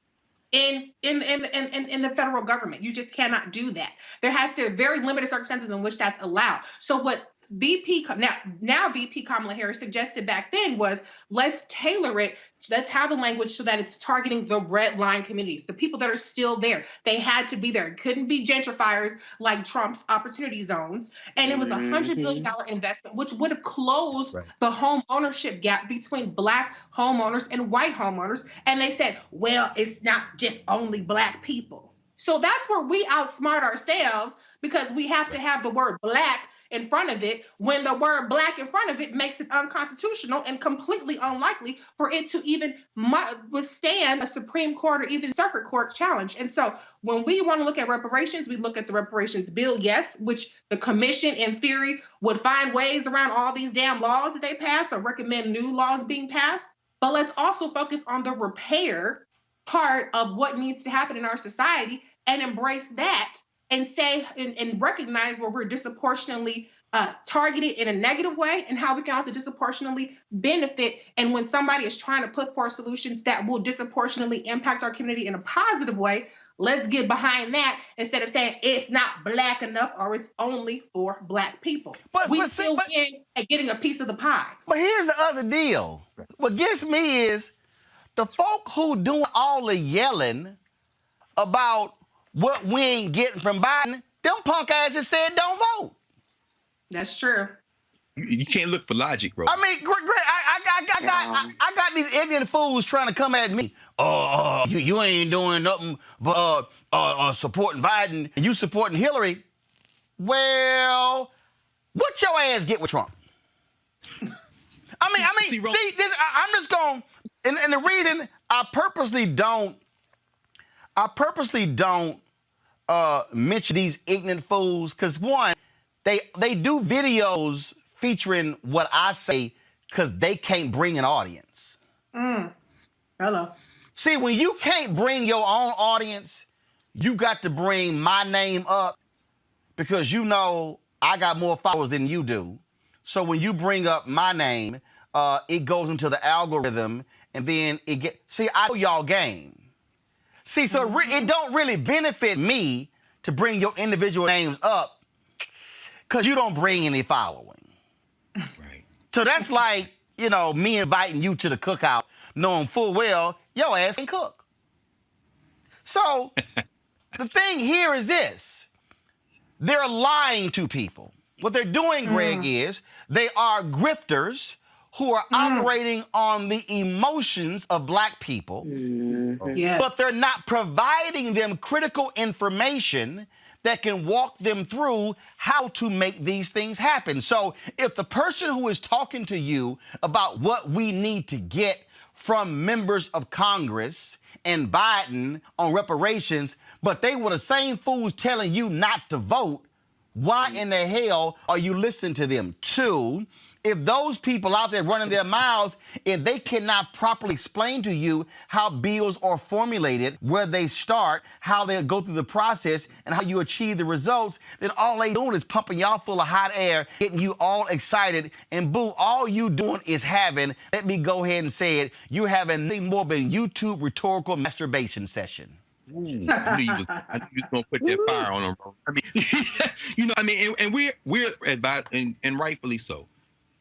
in the federal government. You just cannot do that. There are very limited circumstances in which that's allowed. So what VP Kamala Harris suggested back then was, let's tailor it. Let's have the language so that it's targeting the red line communities, the people that are still there. They had to be there. It couldn't be gentrifiers like Trump's opportunity zones. And it was $100 billion investment, which would have closed the home ownership gap between Black homeowners and white homeowners. And they said, well, it's not just only Black people. So that's where we outsmart ourselves, because we have to have the word Black in front of it, when the word Black in front of it makes it unconstitutional and completely unlikely for it to even withstand a Supreme Court or even Circuit Court challenge. And so when we want to look at reparations, we look at the reparations bill, yes, which the commission in theory would find ways around all these damn laws that they pass or recommend new laws being passed. But let's also focus on the repair part of what needs to happen in our society and embrace that, and say and recognize where we're disproportionately targeted in a negative way and how we can also disproportionately benefit. And when somebody is trying to put forth solutions that will disproportionately impact our community in a positive way, Let's get behind that instead of saying it's not black enough or it's only for black people. We still win at getting a piece of the pie. But here's the other deal. What gets me is the folk who doing all the yelling about what we ain't getting from Biden, them punk asses said don't vote. That's true. You can't look for logic, bro. I mean, Greg, I got these ignorant fools trying to come at me. You ain't doing nothing but supporting Biden and you supporting Hillary. Well, what your ass get with Trump? I mean, see this, I'm just going, and the reason I purposely don't mention these ignorant fools, because one, they do videos featuring what I say because they can't bring an audience. Hello. See, when you can't bring your own audience, you got to bring my name up because you know I got more followers than you do. So when you bring up my name, it goes into the algorithm and then it get. See, I know y'all game. See, so it don't really benefit me to bring your individual names up because you don't bring any following. Right. So that's like, you know, me inviting you to the cookout, knowing full well your ass can cook. So the thing here is this. They're lying to people. What they're doing, Greg, is they are grifters who are operating on the emotions of black people, Yes. but they're not providing them critical information that can walk them through how to make these things happen. So if the person who is talking to you about what we need to get from members of Congress and Biden on reparations, but they were the same fools telling you not to vote, why in the hell are you listening to them? Two, if those people out there running their mouths, if they cannot properly explain to you how bills are formulated, where they start, how they go through the process, and how you achieve the results, then all they doing is pumping y'all full of hot air, getting you all excited, and boo, all you doing is having, let me go ahead and say it, you're having nothing more than YouTube rhetorical masturbation session. I knew you was gonna put that fire on them, bro. I mean, and we're about, and rightfully so.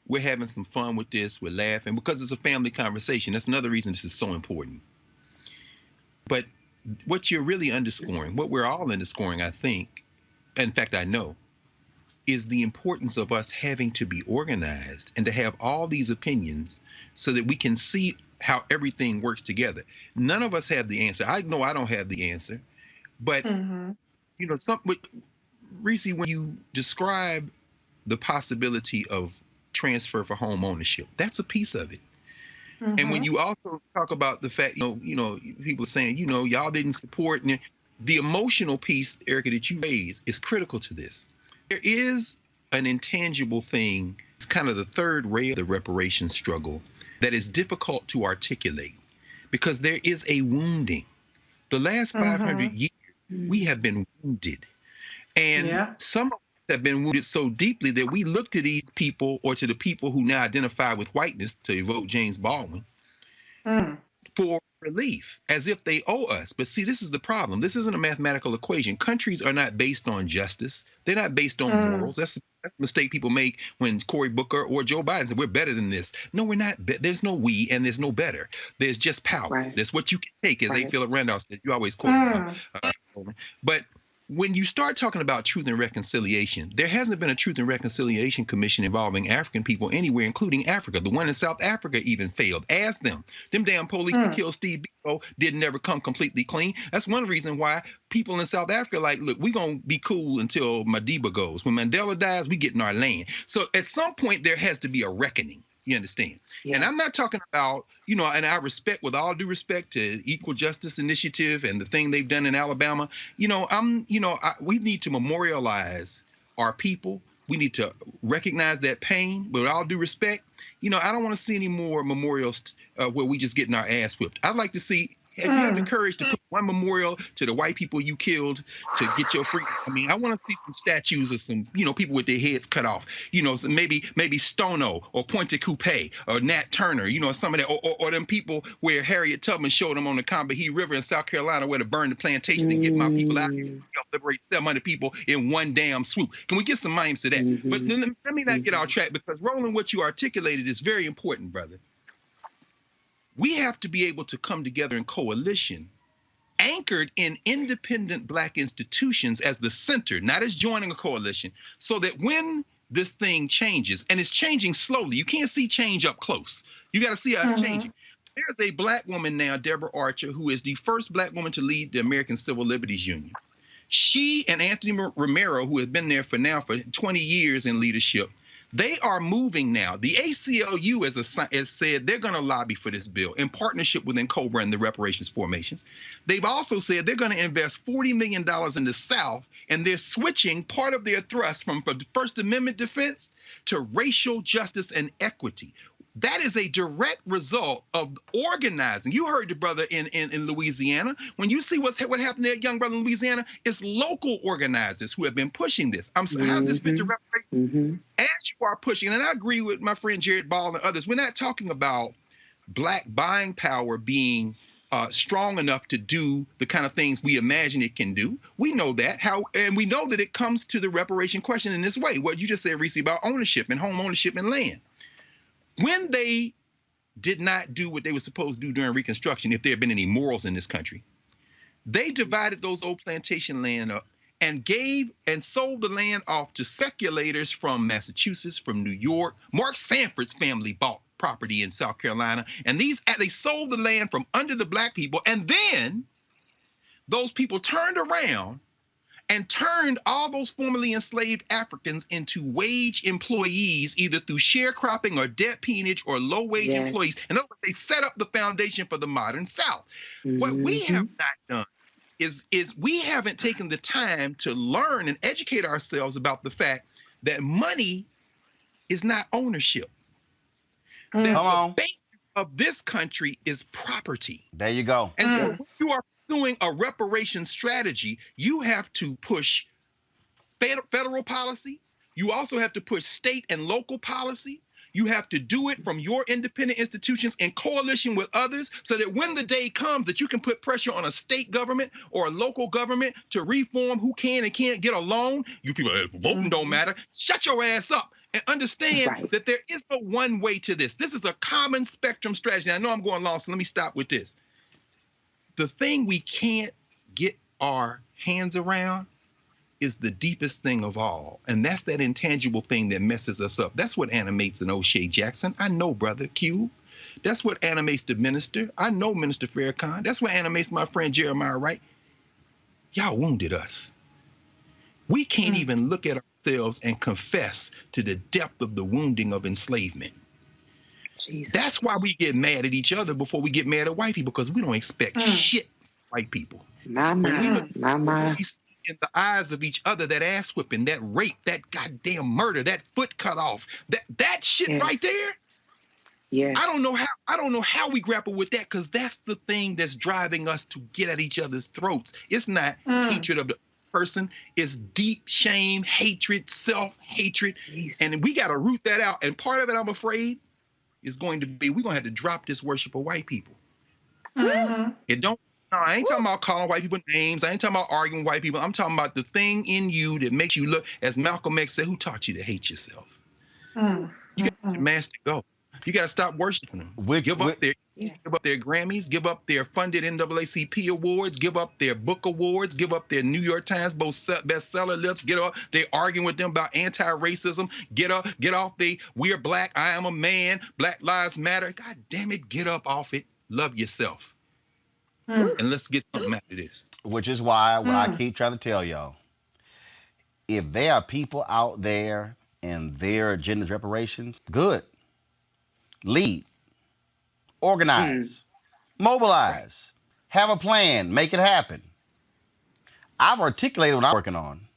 We're having some fun with this. We're laughing because it's a family conversation. That's another reason this is so important. But what you're really underscoring, what we're all underscoring, I think, in fact, I know, is the importance of us having to be organized and to have all these opinions so that we can see how everything works together. None of us have the answer. I know I don't have the answer, but you know, Reese, when you describe the possibility of transfer for home ownership, that's a piece of it. And when you also talk about the fact, you know, people are saying, you know, y'all didn't support, and the emotional piece, Erica, that you raised is critical to this. There is an intangible thing. It's kind of the third ray of the reparations struggle that is difficult to articulate because there is a wounding. The last 500 years, we have been wounded. And some of us have been wounded so deeply that we look to these people, or to the people who now identify with whiteness, to evoke James Baldwin, for relief, as if they owe us. But see, this is the problem. This isn't a mathematical equation. Countries are not based on justice. They're not based on morals. That's a mistake people make when Cory Booker or Joe Biden said, we're better than this. No, we're not. There's no we and there's no better. There's just power. There's what you can take, as A. Philip Randolph said. You always quote but when you start talking about truth and reconciliation, there hasn't been a Truth and Reconciliation Commission involving African people anywhere, including Africa. The one in South Africa even failed. Ask them. Them damn police that killed Steve Biko didn't ever come completely clean. That's one reason why people in South Africa are like, look, we're going to be cool until Madiba goes. When Mandela dies, we get in our lane. So at some point, there has to be a reckoning. You understand? And I'm not talking about, you know, and I respect, with all due respect to Equal Justice Initiative and the thing they've done in Alabama, you know, we need to memorialize our people. We need to recognize that pain. But with all due respect, you know, I don't want to see any more memorials where we just getting our ass whipped. I'd like to see Have you had the courage to put one memorial to the white people you killed to get your freedom? I mean, I want to see some statues of some, people with their heads cut off. So maybe Stono or Pointe Coupé or Nat Turner, some of that, or them people where Harriet Tubman showed them on the Combahee River in South Carolina where to burn the plantation and get my people out here, liberate 700 people in one damn swoop. Can we get some minds to that? But let me not get off track, because Roland, what you articulated is very important, brother. We have to be able to come together in coalition, anchored in independent Black institutions as the center, not as joining a coalition, so that when this thing changes, and it's changing slowly, you can't see change up close. You got to see how it's changing. There's a Black woman now, Deborah Archer, who is the first Black woman to lead the American Civil Liberties Union. She and Anthony Romero, who has been there for 20 years in leadership, they are moving now. The ACLU has said they're going to lobby for this bill in partnership with NCOBRA and the reparations formations. They've also said they're going to invest $40 million in the South, and they're switching part of their thrust from First Amendment defense to racial justice and equity. That is a direct result of organizing. You heard the brother in Louisiana. When you see what happened to that young brother in Louisiana, it's local organizers who have been pushing this. How's this fit to reparations? As you are pushing, and I agree with my friend Jared Ball and others, we're not talking about Black buying power being strong enough to do the kind of things we imagine it can do. We know that. And we know that it comes to the reparation question in this way. What you just said, Reese, about ownership and home ownership and land. When they did not do what they were supposed to do during Reconstruction, if there had been any morals in this country, they divided those old plantation land up and gave and sold the land off to speculators from Massachusetts, from New York. Mark Sanford's family bought property in South Carolina, and they sold the land from under the Black people. And then those people turned around and turned all those formerly enslaved Africans into wage employees, either through sharecropping or debt peonage or low-wage employees. In other words, they set up the foundation for the modern South. What we have not done is we haven't taken the time to learn and educate ourselves about the fact that money is not ownership. That the base of this country is property. There you go. And so when you are pursuing a reparations strategy, you have to push federal policy. You also have to push state and local policy. You have to do it from your independent institutions in coalition with others, so that when the day comes that you can put pressure on a state government or a local government to reform who can and can't get a loan. You people, voting don't matter. Shut your ass up and understand that there is no one way to this. This is a common spectrum strategy. I know I'm going long, so let me stop with this. The thing we can't get our hands around is the deepest thing of all, and that's that intangible thing that messes us up. That's what animates an O'Shea Jackson. I know, brother Q. That's what animates the minister. I know Minister Farrakhan. That's what animates my friend Jeremiah Wright. Y'all wounded us. We can't even look at ourselves and confess to the depth of the wounding of enslavement. Jesus. That's why we get mad at each other before we get mad at white people, because we don't expect shit from white people. We see in the eyes of each other that ass whipping, that rape, that goddamn murder, that foot cut off, that shit right there. Yeah. I don't know how we grapple with that, because that's the thing that's driving us to get at each other's throats. It's not hatred of the person, it's deep shame, hatred, self-hatred, and we got to root that out. And part of it, I'm afraid, is going to be we're going to have to drop this worship of white people. It don't. No, I ain't talking about calling white people names. I ain't talking about arguing with white people. I'm talking about the thing in you that makes you look, as Malcolm X said, who taught you to hate yourself? You got to master go. You got to stop worshiping them. Give up their Grammys, give up their funded NAACP awards, give up their book awards, give up their New York Times bestseller lists. Get up. They're arguing with them about anti-racism. Get off the "we're black, I am a man, Black Lives Matter." God damn it, get up off it. Love yourself. And let's get something out of this. Which is why what I keep trying to tell y'all, if there are people out there and their agenda is reparations, good. Lead. Organize. Mobilize. Have a plan. Make it happen. I've articulated what I'm working on.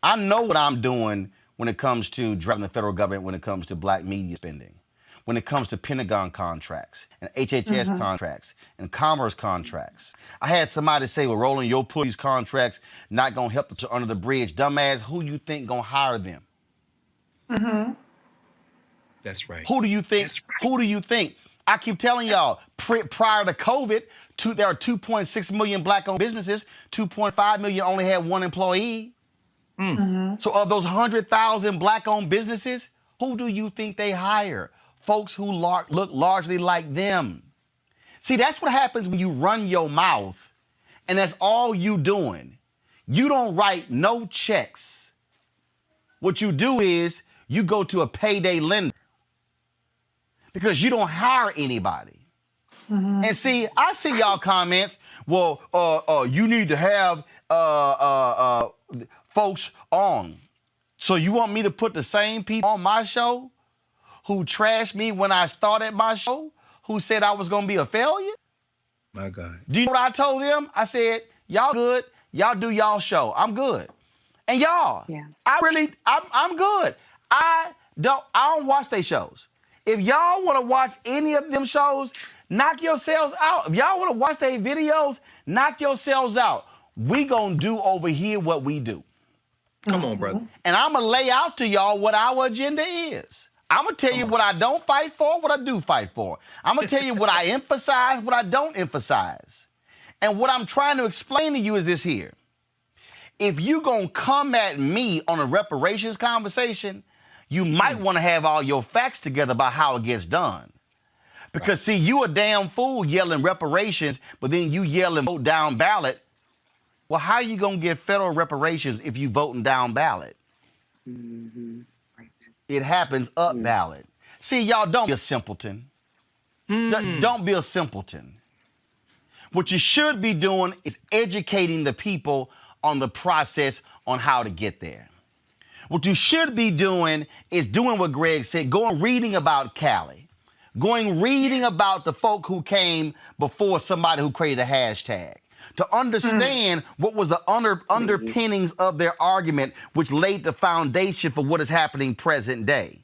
I know what I'm doing when it comes to driving the federal government, when it comes to Black media spending. when it comes to Pentagon contracts and HHS contracts and commerce contracts. I had somebody say, well, Roland, you'll pull these contracts, not going to help to under the bridge. Dumbass, who you think going to hire them? That's right. Who do you think? Who do you think? I keep telling y'all, prior to COVID, there are 2.6 million black-owned businesses. 2.5 million only had one employee. So of those 100,000 black-owned businesses, who do you think they hire? Folks who look largely like them. See, that's what happens when you run your mouth, and that's all you doing. You don't write no checks. What you do is you go to a payday lender because you don't hire anybody. And see, I see y'all comments, well, you need to have folks on. So you want me to put the same people on my show who trashed me when I started my show, who said I was going to be a failure? My God. Do you know what I told them? I said, y'all good. Y'all do y'all show. I'm good. And y'all, I'm good. I don't watch their shows. If y'all want to watch any of them shows, knock yourselves out. If y'all want to watch their videos, knock yourselves out. We gonna do over here what we do. Come on, brother. And I'm gonna lay out to y'all what our agenda is. I'm gonna tell you what I don't fight for, what I do fight for. I'm gonna tell you what I emphasize, what I don't emphasize. And what I'm trying to explain to you is this here. If you gonna come at me on a reparations conversation, you might want to have all your facts together about how it gets done. Because see, you a damn fool yelling reparations, but then you yelling vote down ballot. Well, how are you gonna get federal reparations if you voting down ballot? It happens up ballot. See, y'all, don't be a simpleton. Don't be a simpleton. What you should be doing is educating the people on the process on how to get there. What you should be doing is doing what Greg said, going reading about Cali, going reading about the folk who came before somebody who created a hashtag, to understand what was the underpinnings of their argument, which laid the foundation for what is happening present day.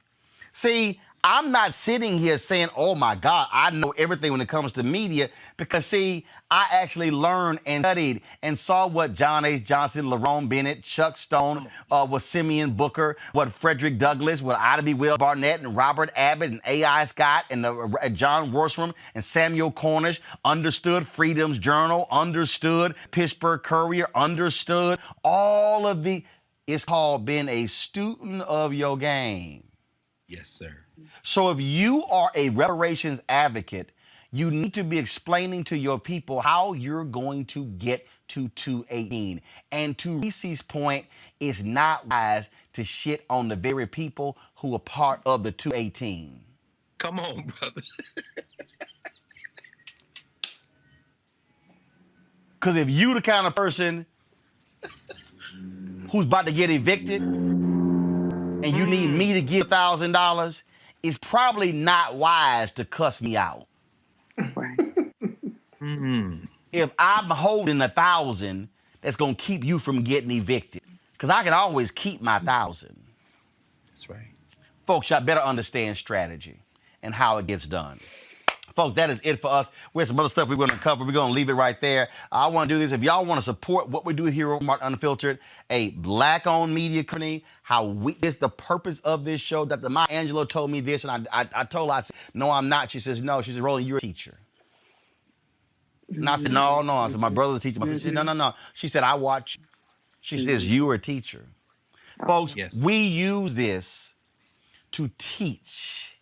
See, I'm not sitting here saying, oh my God, I know everything when it comes to media, because see, I actually learned and studied and saw what John H. Johnson, Lerone Bennett, Chuck Stone, what Simeon Booker, what Frederick Douglass, what Ida B. Wells Barnett and Robert Abbott and A.I. Scott and John Worstrom and Samuel Cornish understood, Freedom's Journal understood, Pittsburgh Courier understood, all of the, it's called being a student of your game. Yes, sir. So if you are a reparations advocate, you need to be explaining to your people how you're going to get to 218. And to Reese's point, it's not wise to shit on the very people who are part of the 218. Come on, brother. Because if you the kind of person who's about to get evicted and you need me to give $1,000, it's probably not wise to cuss me out. Right. If I'm holding 1,000, that's gonna keep you from getting evicted, because I can always keep my 1,000. That's right. Folks, y'all better understand strategy and how it gets done. Folks, that is it for us. We have some other stuff we're going to cover. We're going to leave it right there. I want to do this. If y'all want to support what we do here at Martin Unfiltered, a black-owned media company, it's the purpose of this show. Dr. Maya Angelou told me this, and I told her, I said, no, I'm not. She says, no. She said, Roland, you're a teacher. And I said, no. I said, my brother's a teacher. She said, no. She said, I watch you. She says, you're a teacher. Folks, we use this to teach.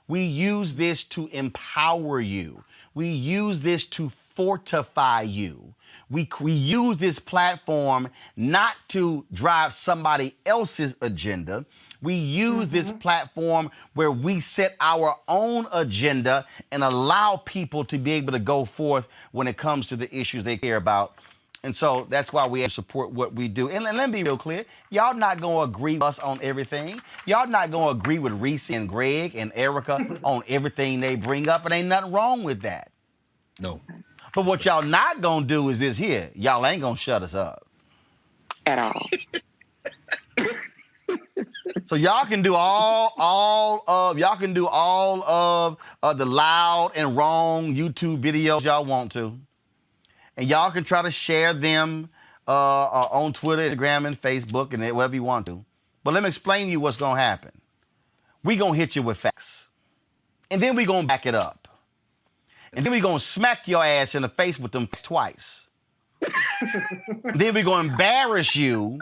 We use this to empower you. We use this to fortify you. We use this platform not to drive somebody else's agenda. We use this platform where we set our own agenda and allow people to be able to go forth when it comes to the issues they care about. And so that's why we support what we do. And let me be real clear. Y'all not going to agree with us on everything. Y'all not going to agree with Reese and Greg and Erica on everything they bring up. And ain't nothing wrong with that. No. But what y'all not going to do is this here. Y'all ain't going to shut us up. At all. So y'all can do all of the loud and wrong YouTube videos y'all want to, and y'all can try to share them on Twitter, Instagram, and Facebook, and whatever you want to. But let me explain to you what's gonna happen. We gonna hit you with facts, and then we gonna back it up, and then we gonna smack your ass in the face with them facts twice. Then we gonna embarrass you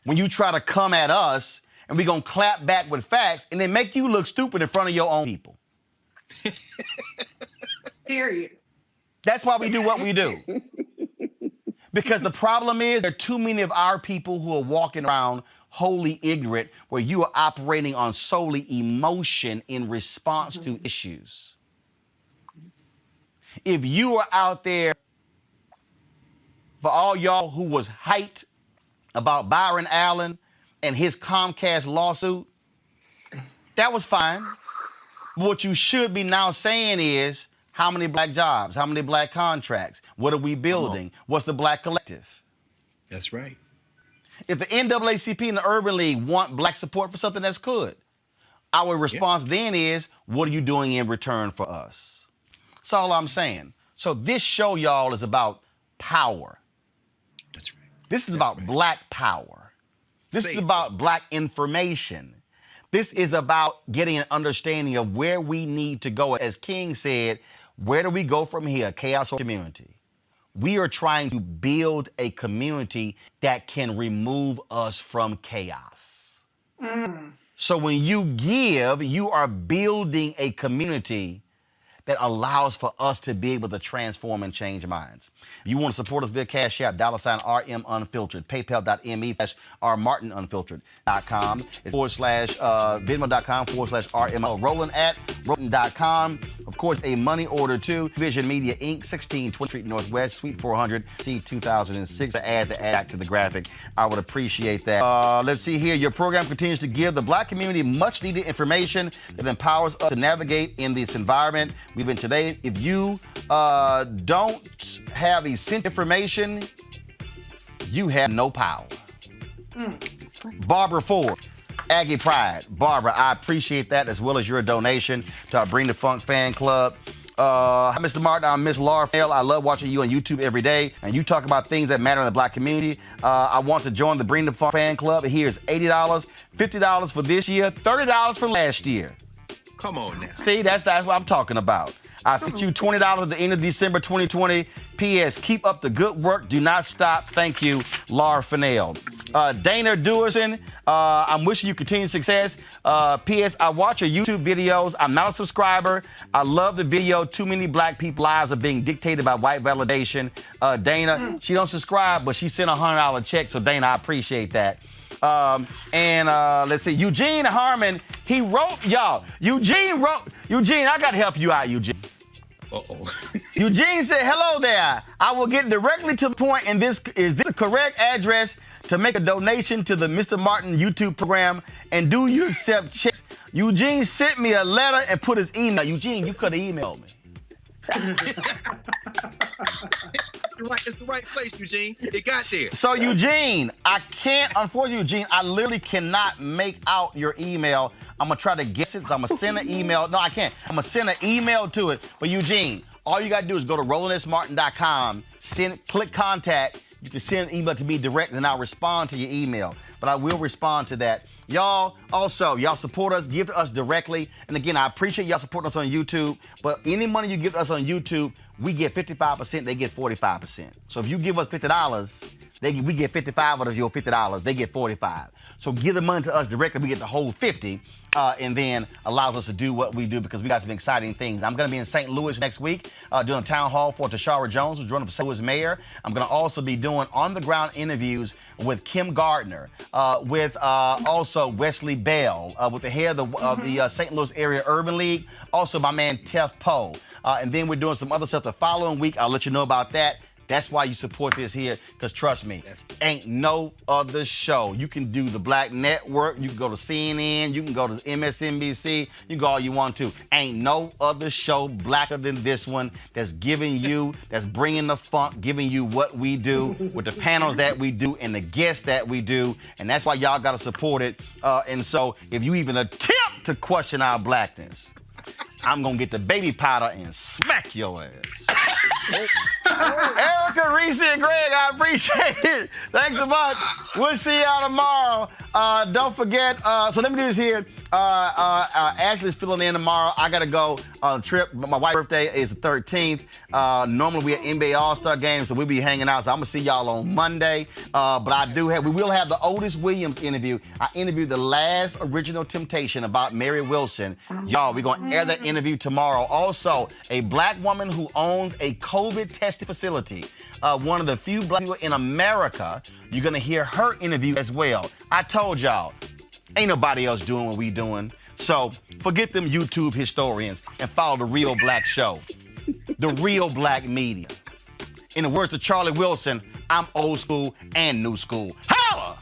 when you try to come at us, and we gonna clap back with facts, and then make you look stupid in front of your own people. Period. That's why we do what we do. Because the problem is there are too many of our people who are walking around wholly ignorant, where you are operating on solely emotion in response to issues. If you are out there, for all y'all who was hyped about Byron Allen and his Comcast lawsuit, that was fine. What you should be now saying is, how many black jobs? How many black contracts? What are we building? What's the black collective? That's right. If the NAACP and the Urban League want black support for something, that's good. Our response then is, what are you doing in return for us? That's all I'm saying. So this show, y'all, is about power. That's right. This is about black power. This is about black information. This is about getting an understanding of where we need to go. As King said, where do we go from here? Chaos or community? We are trying to build a community that can remove us from chaos. So when you give, you are building a community that allows for us to be able to transform and change minds. You want to support us via Cash App, $RM Unfiltered, PayPal.me/RMartinUnfiltered.com, Venmo.com/RMO, Roland at Roland.com. Of course, a money order to Vision Media Inc., 16 20th Street Northwest, Suite 400, C 2006. To add the ad to the graphic, I would appreciate that. Let's see here. Your program continues to give the black community much needed information that empowers us to navigate in this environment. Even today, if you don't have essential information, you have no power. Barbara Ford, Aggie Pride. Barbara, I appreciate that, as well as your donation to our Bring the Funk fan club. Hi, Mr. Martin. I'm Miss Laura Fail. I love watching you on YouTube every day, and you talk about things that matter in the black community. I want to join the Bring the Funk fan club. Here's $80, $50 for this year, $30 for last year. Come on now. See, that's what I'm talking about. I sent you $20 at the end of December 2020. P.S. Keep up the good work. Do not stop. Thank you, Laura Fennell. Dana Dewerson, I'm wishing you continued success. P.S. I watch your YouTube videos. I'm not a subscriber. I love the video. Too many black people's lives are being dictated by white validation. Dana, she don't subscribe, but she sent a $100 check. So, Dana, I appreciate that. Let's see, Eugene Harmon, he wrote, y'all. Eugene, I got to help you out, Eugene. Uh-oh. Eugene said, hello there. I will get directly to the point, and is this the correct address to make a donation to the Mr. Martin YouTube program? And do you accept checks? Eugene sent me a letter and put his email. Eugene, you could have emailed me. It's the right place, Eugene. It got there. So, Eugene, unfortunately, Eugene, I literally cannot make out your email. I'm going to try to guess it, so I'm going to send an email. No, I can't. I'm going to send an email to it. But, Eugene, all you got to do is go to RolandSMartin.com, click contact. You can send an email to me direct, and I'll respond to your email. But I will respond to that. Y'all support us, give to us directly. And again, I appreciate y'all supporting us on YouTube. But any money you give to us on YouTube, we get 55%, they get 45%. So if you give us $50, we get 55 of your $50, they get 45. So give the money to us directly, we get the whole 50, and then allows us to do what we do, because we got some exciting things. I'm going to be in St. Louis next week doing a town hall for Tashara Jones, who's running for St. Louis mayor. I'm going to also be doing on-the-ground interviews with Kim Gardner, with also Wesley Bell, with the head of the St. Louis Area Urban League, also my man Tef Poe. And then we're doing some other stuff the following week. I'll let you know about that. That's why you support this here, because trust me, ain't no other show. You can do the Black Network, you can go to CNN, you can go to MSNBC, you can go all you want to. Ain't no other show blacker than this one that's giving you, that's bringing the funk, giving you what we do with the panels that we do and the guests that we do. And that's why y'all got to support it. And so if you even attempt to question our blackness, I'm going to get the baby powder and smack your ass. Erica, Reese, and Greg, I appreciate it. Thanks so much. We'll see y'all tomorrow. Don't forget, so let me do this here. Ashley's filling in tomorrow. I got to go on a trip. My wife's birthday is the 13th. Normally we at NBA All-Star Game, so we'll be hanging out. So I'm going to see y'all on Monday. But we will have the Otis Williams interview. I interviewed the last original Temptation about Mary Wilson. Y'all, we're going to air that interview tomorrow. Also, a black woman who owns a COVID testing facility. One of the few black people in America. You're going to hear her interview as well. I told y'all, ain't nobody else doing what we doing. So forget them YouTube historians and follow the Real Black Show. The Real Black Media. In the words of Charlie Wilson, I'm old school and new school. Holla!